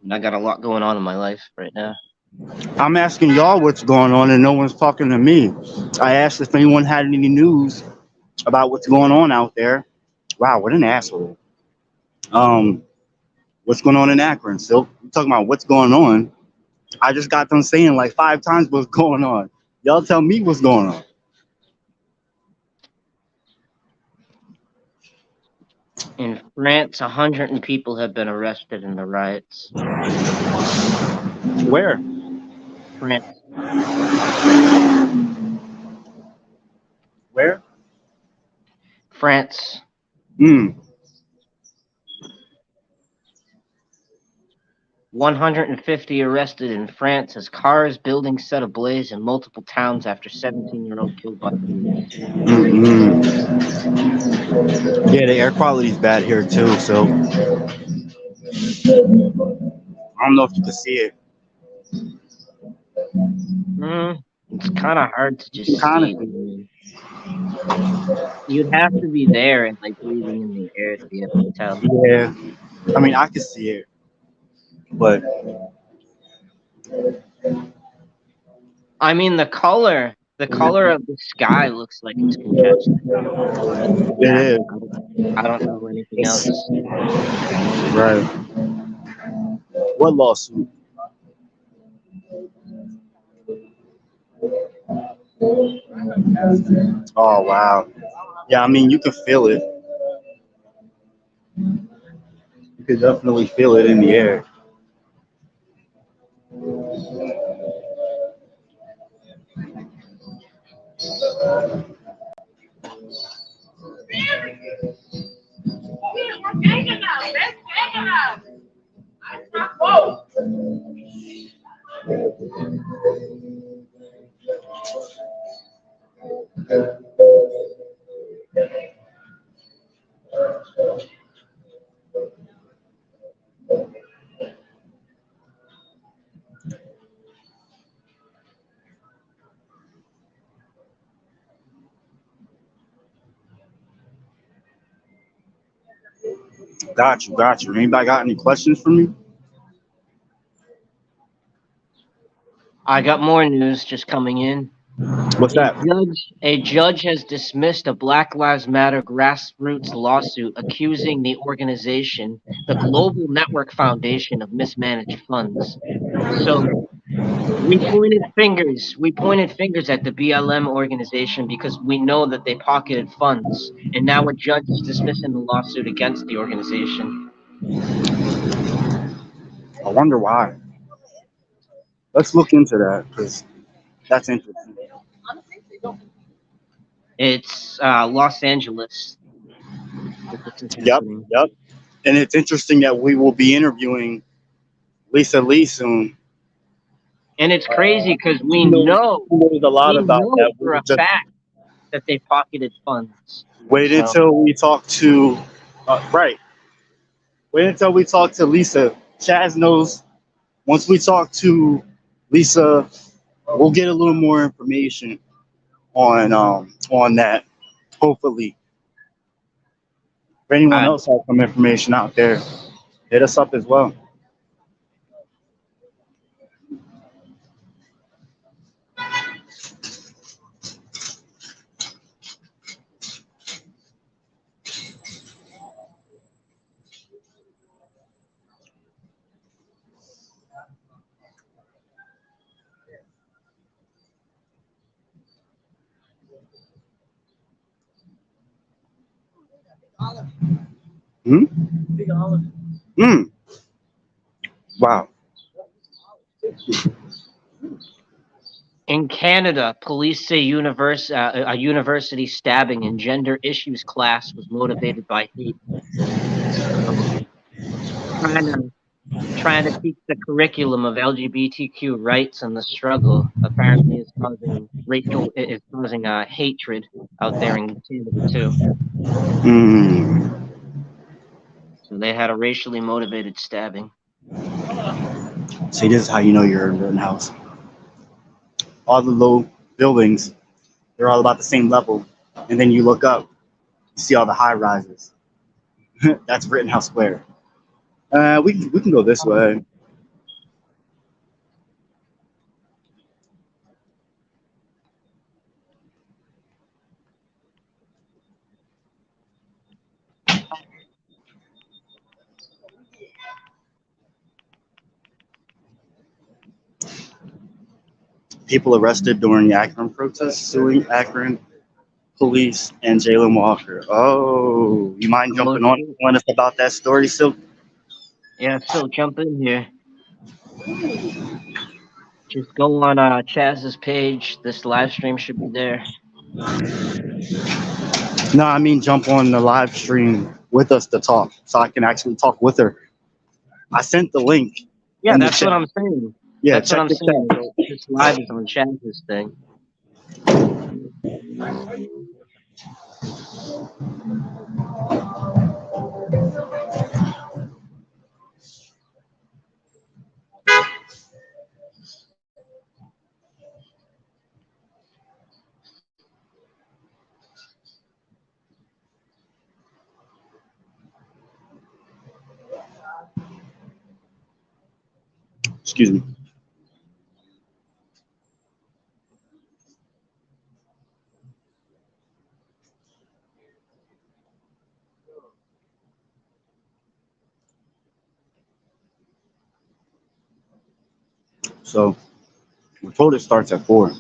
I got a lot going on in my life right now. I'm asking y'all what's going on and no one's talking to me. I asked if anyone had any news about what's going on out there. Wow, what an asshole. What's going on in Akron? So we're talking about what's going on. I just got them saying like 5 times what's going on. Y'all tell me what's going on. In France, 100 people have been arrested in the riots. Where? France. Where? France. 150 arrested in France as cars, buildings set ablaze in multiple towns after 17-year-old killed by police. Yeah, the air quality is bad here too, so I don't know if you can see it. It's kind of hard to just see. You'd have to be there and like breathing in the air to be able to tell. Yeah, I mean I can see it, but I mean the color of the sky looks like it's congested. It is. I don't know anything else. Right. What lawsuit? Oh wow. Yeah, I mean you can feel it. You could definitely feel it in the air. Got you. Anybody got any questions for me? I got more news just coming in. What's that? A judge has dismissed a Black Lives Matter grassroots lawsuit accusing the organization, the Global Network Foundation, of mismanaged funds. So we pointed fingers. We pointed fingers at the BLM organization because we know that they pocketed funds, and now a judge is dismissing the lawsuit against the organization. I wonder why. Let's look into that because that's interesting. It's Los Angeles. That this is Yep, happening. yep. And it's interesting that we will be interviewing Lisa Lee soon. And it's crazy because She knows a lot about that. We for a just fact that they pocketed funds. wait So until we talk to right. Wait until we talk to Lisa. Chaz knows. Once we talk to Lisa, we'll get a little more information on that. Hopefully, if anyone else has some information out there, hit us up as well. Hmm? Hmm. Wow. in Canada, police say a university stabbing in gender issues class was motivated by hate. So, trying to trying to teach the curriculum of LGBTQ rights and the struggle apparently is causing hatred out there in Canada too. Hmm. So they had a racially motivated stabbing. See, this is how you know you're in Rittenhouse. All the low buildings, they're all about the same level. And then you look up, you see all the high rises. That's Rittenhouse Square. We can go this way. People arrested during Akron protests suing Akron police and Jalen Walker. Oh, you mind jumping on and telling us about that story, Silk? Yeah, so jump in here. Just go on Chaz's page. This live stream should be there. No, I mean jump on the live stream with us to talk, so I can actually talk with her. I sent the link. Yeah, in the that's chat. what I'm saying. Yeah, That's what check I'm the saying. chat. This live is on Chaz's thing. Excuse me. So we're told it starts at 4.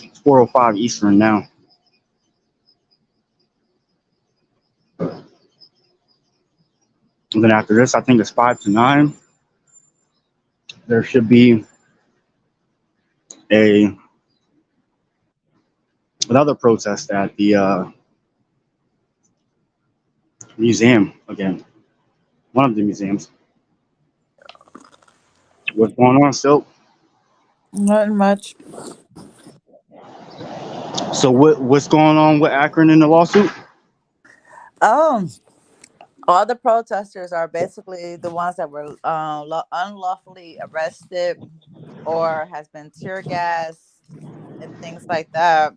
It's 4:05 Eastern now. And then after this, I think it's 5 to 9. There should be a another protest at the museum again. One of the museums. What's going on, Silk? Not much. So what's going on with Akron in the lawsuit? All the protesters are basically the ones that were unlawfully arrested or has been tear gassed and things like that.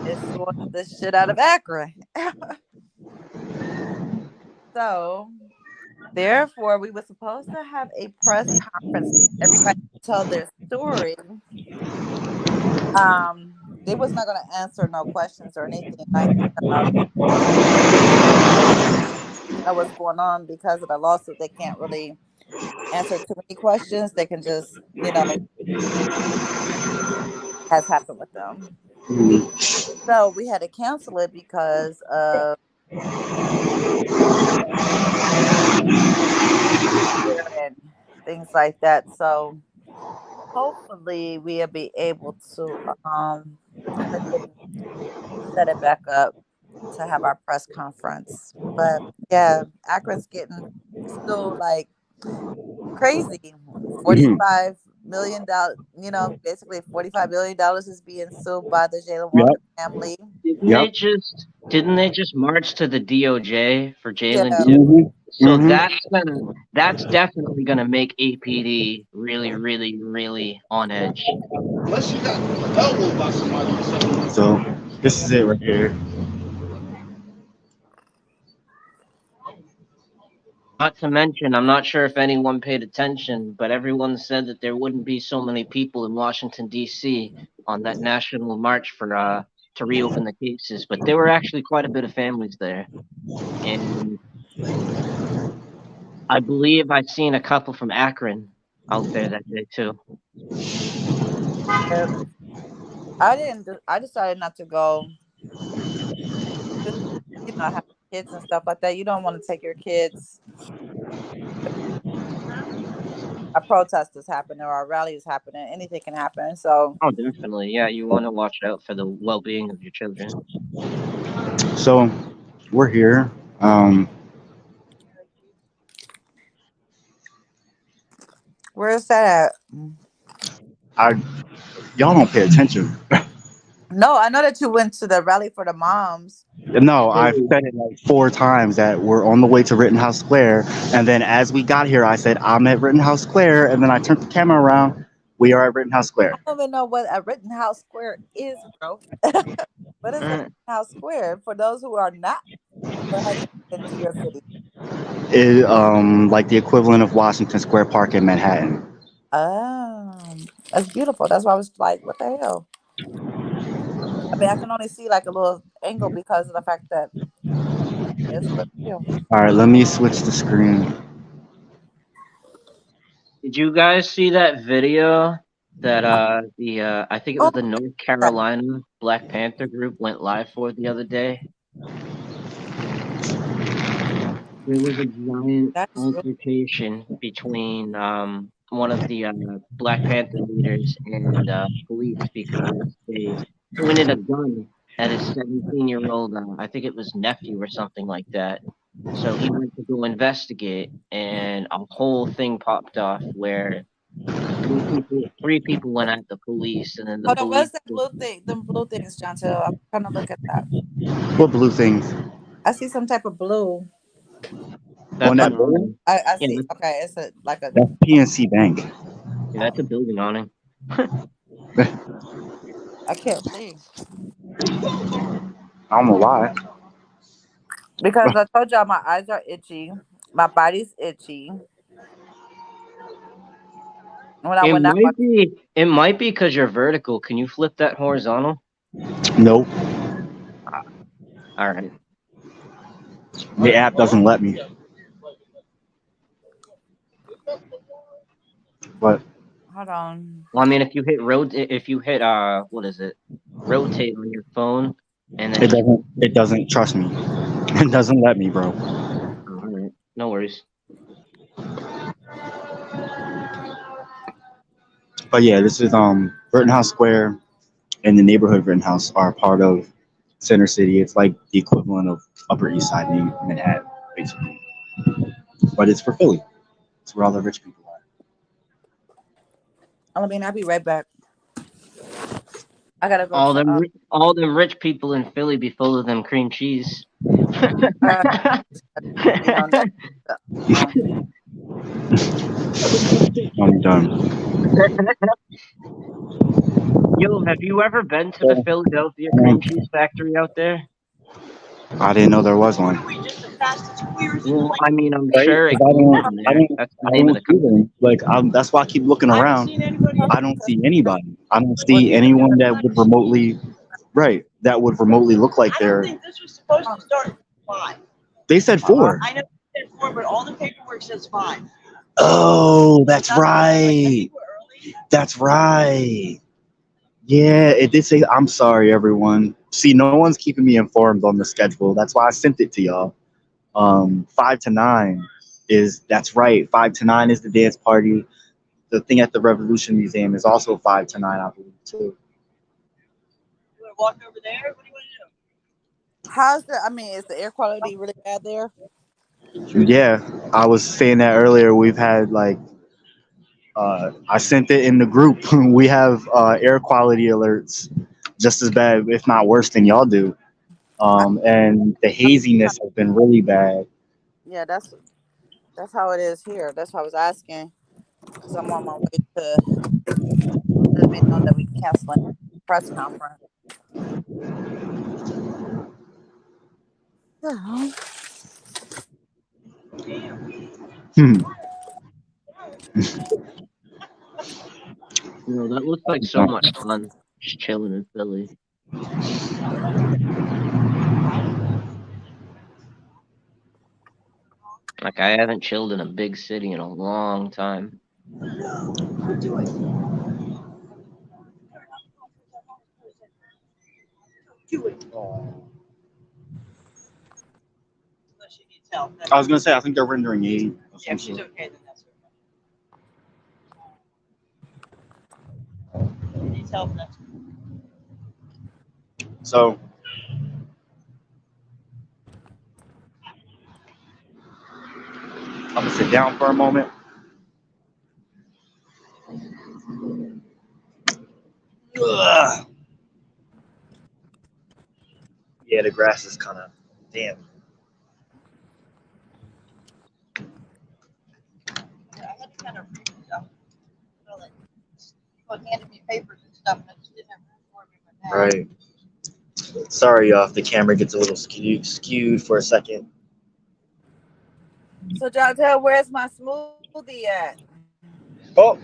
It's suing the shit out of Akron. So Therefore, we were supposed to have a press conference. Everybody tell their story. They was not going to answer no questions or anything like that. What's going on because of the lawsuit? They can't really answer too many questions. They can just, has happened with them. So we had to cancel it because of and things like that. So hopefully we'll be able to set it back up to have our press conference. But yeah, Akron's getting still like crazy. $45 million, basically $45 billion is being sued by the Jalen Walker family. Didn't they just march to the DOJ for Jalen Yeah. too? So that's definitely gonna make APD really, really, really on edge. Unless you got elbowed by somebody or something. So this is it right here. Not to mention, I'm not sure if anyone paid attention, but everyone said that there wouldn't be so many people in Washington D.C. on that national march for to reopen the cases, but there were actually quite a bit of families there, and I believe I've seen a couple from Akron out there that day too. I decided not to go. Just, have kids and stuff like that. You don't want to take your kids. A protest is happening or a rally is happening. Anything can happen. So. Oh, definitely. Yeah, you want to watch out for the well-being of your children. So we're here. Where's that at? Y'all don't pay attention. No, I know that you went to the rally for the moms. No, I've said it like 4 times that we're on the way to Rittenhouse Square, and then as we got here, I said I'm at Rittenhouse Square, and then I turned the camera around. We are at Rittenhouse Square. I don't even know what a Rittenhouse Square is, bro. What is a Rittenhouse Square for those who are not or hasn't been to your city? It like the equivalent of Washington Square Park in Manhattan. That's beautiful. That's why I was like, what the hell? I mean, I can only see like a little angle because of the fact that it's but still. All right, let me switch the screen. Did you guys see that video that I think it was the North Carolina Black Panther group went live for the other day? There was a giant altercation between one of the Black Panther leaders and police because they pointed a gun at his 17-year-old, I think it was nephew or something like that. So he went to go investigate, and a whole thing popped off where three people went at the police, and then the police. What's that blue thing? Them blue things, John. So I'm trying to look at that. What blue things? I see some type of blue. On that building? I see. Okay, it's that's PNC Bank. Yeah, that's a building awning. I can't see. I don't know why. Because I told y'all my eyes are itchy, my body's itchy. It might be because you're vertical. Can you flip that horizontal? Nope. All right. The app doesn't let me. What? Hold on. Well, I mean, if you hit what is it? Rotate on your phone, and then it doesn't trust me. It doesn't let me, bro. All right. No worries. But yeah, this is Rittenhouse Square and the neighborhood of Rittenhouse are part of Center City. It's like the equivalent of Upper East Side Manhattan, basically. But it's for Philly. It's where all the rich people are. I mean, I'll be right back. I gotta go. All them rich people in Philly be full of them cream cheese. I'm done. Yo, have you ever been to the Philadelphia cream cheese factory out there? I didn't know there was one. We just the fastest queers in Well, I mean, I'm Right? sure it 'Cause I came don't, from I there. don't, That's the I name of don't the see company. them. Like, that's why I keep looking I haven't around. seen anybody else. I don't see anybody. I don't see anyone that would remotely, right? That would remotely look like I don't they're. think this was supposed to start at 5. They said 4. I know it said 4, but all the paperwork says 5. Oh, that's That's why I was like, right. you were early. That's right. Yeah, it did say. I'm sorry, everyone. See, no one's keeping me informed on the schedule. That's why I sent it to y'all. 5 to 9 is, that's right. 5 to 9 is the dance party. The thing at the Revolution Museum is also 5 to 9, I believe, too. You want to walk over there? What do you want to do? How's the? I mean, is the air quality really bad there? Yeah, I was saying that earlier. We've had like, I sent it in the group. We have air quality alerts just as bad, if not worse, than y'all do. And the haziness has been really bad. Yeah, that's how it is here. That's why I was asking, because I'm on my way to let me know that we canceling the press conference. So, Hmm. That looks like so much fun. Just chilling in Philly. Like, I haven't chilled in a big city in a long time. Do it. Do it. Unless she needs help. I was gonna say, I think they're rendering aid. Yeah, if she's okay, then that's okay. If she needs help, that's okay. So, I'm gonna sit down for a moment. Ugh. Yeah, the grass is kind of damp. Yeah, I had to kind of read stuff. So like, people handed me papers and stuff, and I just didn't have room for me. But now, Right. Sorry, y'all, if the camera gets a little skewed for a second. so Jontel, where's my smoothie at? Oh,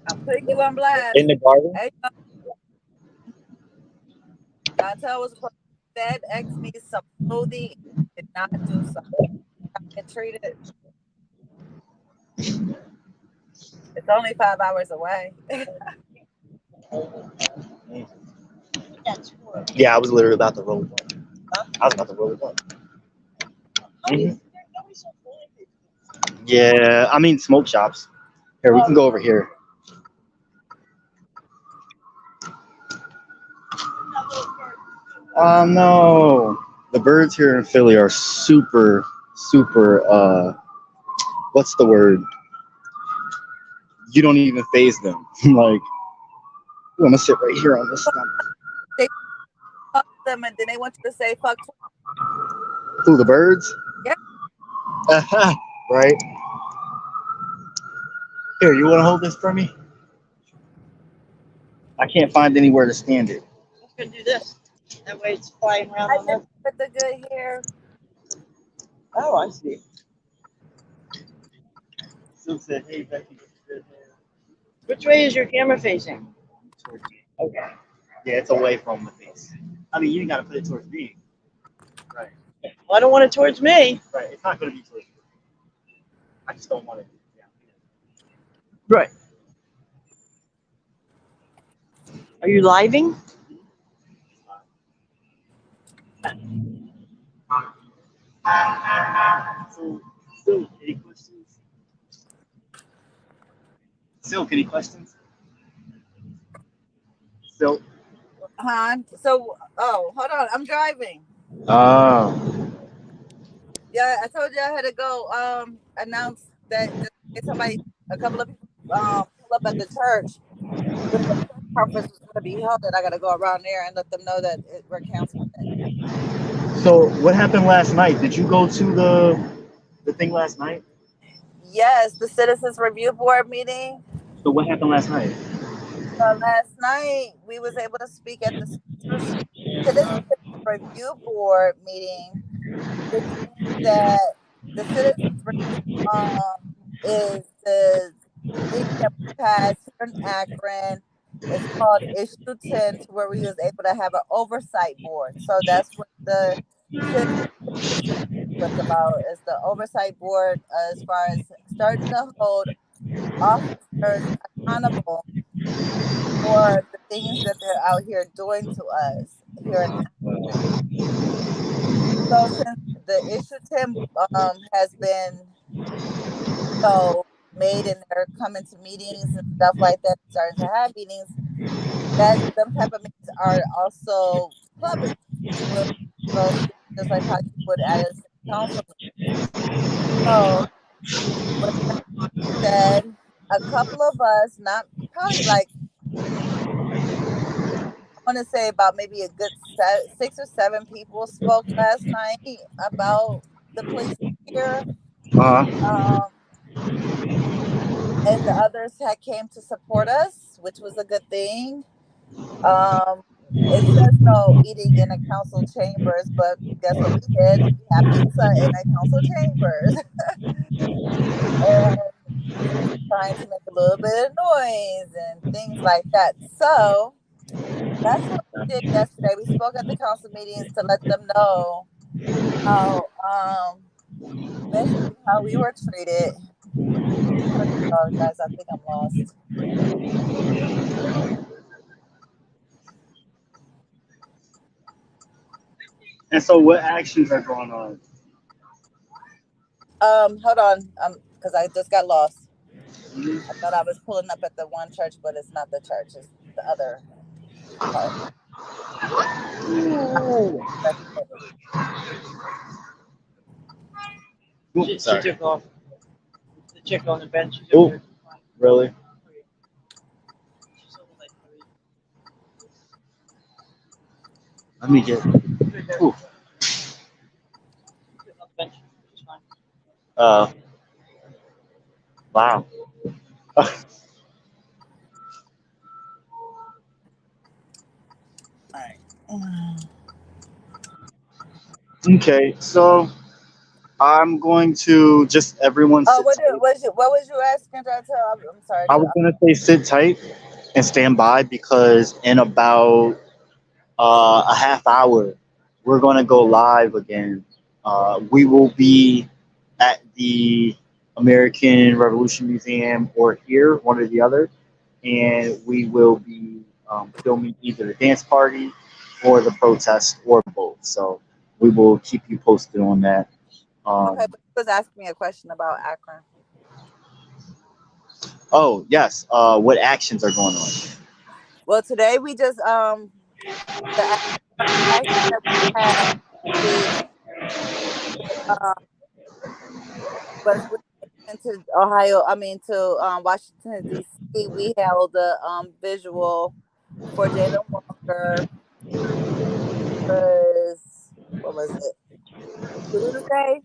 I'm putting you on blast. in the garden. Hey, Jontel was supposed to FedEx me some smoothie. Did not do so. I get treated. It's only 5 hours away. that's horrible. Yeah, I was literally about to roll it up. I was about to roll it up. Mhm. Nobody sold toilet paper. Yeah, I mean smoke shops. Here, we can go over here. No. The birds here in Philly are super, what's the word? You don't even phase them. Like, I'm gonna sit right here on this stump. They fuck them and then they want you to say fuck. Who, the birds? Yeah. Right. Here, you want to hold this for me? I can't find anywhere to stand it. I'm just gonna do this. That way it's flying around I on this. just put the good hair. Oh, I see. Sue said, "Hey, Becky, Which way is your camera facing? towards me." Okay. Yeah, it's away from the face. I mean, you ain't gotta put it towards me. Right. Well, I don't want it towards me. Right. It's not gonna be towards me. I just don't want it. Yeah. Right. Are you living? So, Silk, any questions? Silk, any questions? Silk. Huh? So, oh, hold on. I'm driving. Oh. Yeah, I told you I had to go announce that a couple of people pull up at the church. The press conference was going to be held, and I got to go around there and let them know that we're canceling it. So, what happened last night? Did you go to the thing last night? Yes, the Citizens Review Board meeting. So, what happened last night? So last night we was able to speak at the Citizens Review Board meeting, which means that the Citizens Review is the thing that we passed here in Akron. It's called Issue 10, to where we was able to have an oversight board. So that's what the Citizens Petition was about, is the oversight board as far as starting to hold officers accountable for the things that they're out here doing to us here in Akron. So since the issue 10 has been made, and they're coming to meetings and stuff like that, starting to have meetings, that them type of meetings are also public, to where go see, just like how you would at a city council meeting. So with that said, a couple of us, not probably like I want to say about maybe a good 6 or 7 people spoke last night about the police here. Um, and the others had came to support us, which was a good thing. Um, it says no eating in the council chambers, but guess what we did? We had pizza in the council chambers, and we was trying to make a little bit of noise and things like that. So that's what we did yesterday. We spoke at the council meetings to let them know how basically how we were treated. Sorry guys, I think I'm lost. And so, what actions are going on? Hold on, because I just got lost. I thought I was pulling up at the one church, but it's not the church; it's the other part. She took off. The chick on the bench. Oh, really? Let me get. Ooh. Wow. Okay, so I'm going to just everyone Oh, sit tight. what was you asking, Chantel? I'm sorry. I was going to say sit tight and stand by because in about a half hour, we're going to go live again. We will be at the American Revolution Museum or here, one or the other, and we will be filming either the dance party or the protest or both. So we will keep you posted on that. Okay, but you was asking me a question about Akron. Oh yes, what actions are going on? Well, today we just the action that we had was we went to Ohio. I mean to Washington D.C. We held the visual for Jalen Walker. Was what was it? Tuesday.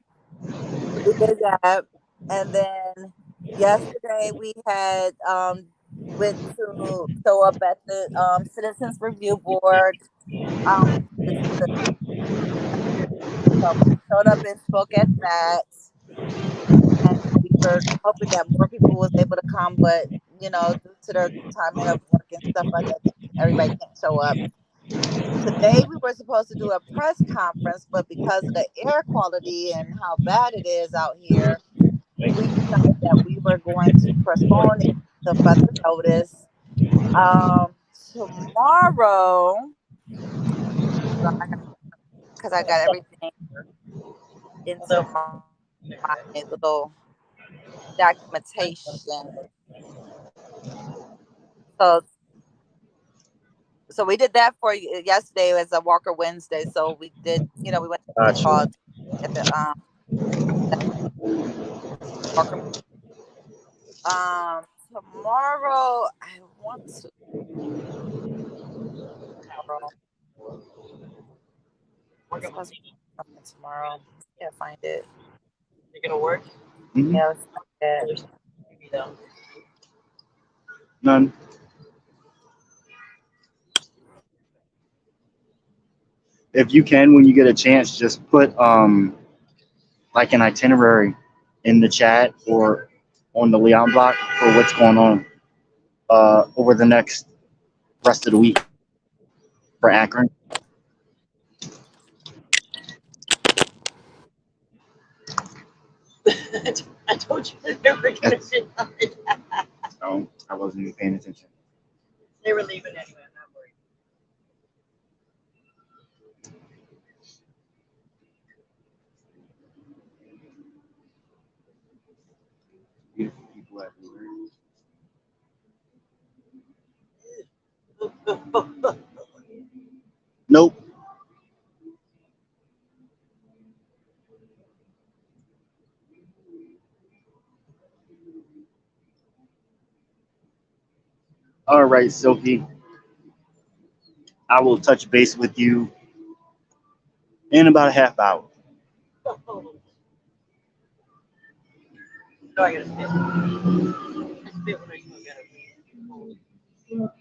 We did that, and then yesterday we had went to show up at the Citizens Review Board. So we showed up and spoke at that, and we were hoping that more people was able to come, but due to the timing of work and stuff like that, everybody can't show up. Today we were supposed to do a press conference, but because of the air quality and how bad it is out here, we decided that we were going to postpone it to further notice. Tomorrow, because I got everything into my little documentation. So, so we did that for you yesterday as a Walker Wednesday. So we did, we went to the hall at the Walker. Tomorrow I want to. Tomorrow. Tomorrow. Can't find it. You're gonna work? Mm-hmm. Yeah, it's not bad. None. if you can, when you get a chance, just put like an itinerary in the chat or on the Leon block for what's going on over the next rest of the week for Akron. I told you that they were gonna deny that. No, I wasn't even paying attention. They were leaving anyway, I'm not worried. Beautiful people everywhere. Nope. All right, Silky. I will touch base with you in about a half hour. No, I gotta spit. I spit when I go get it.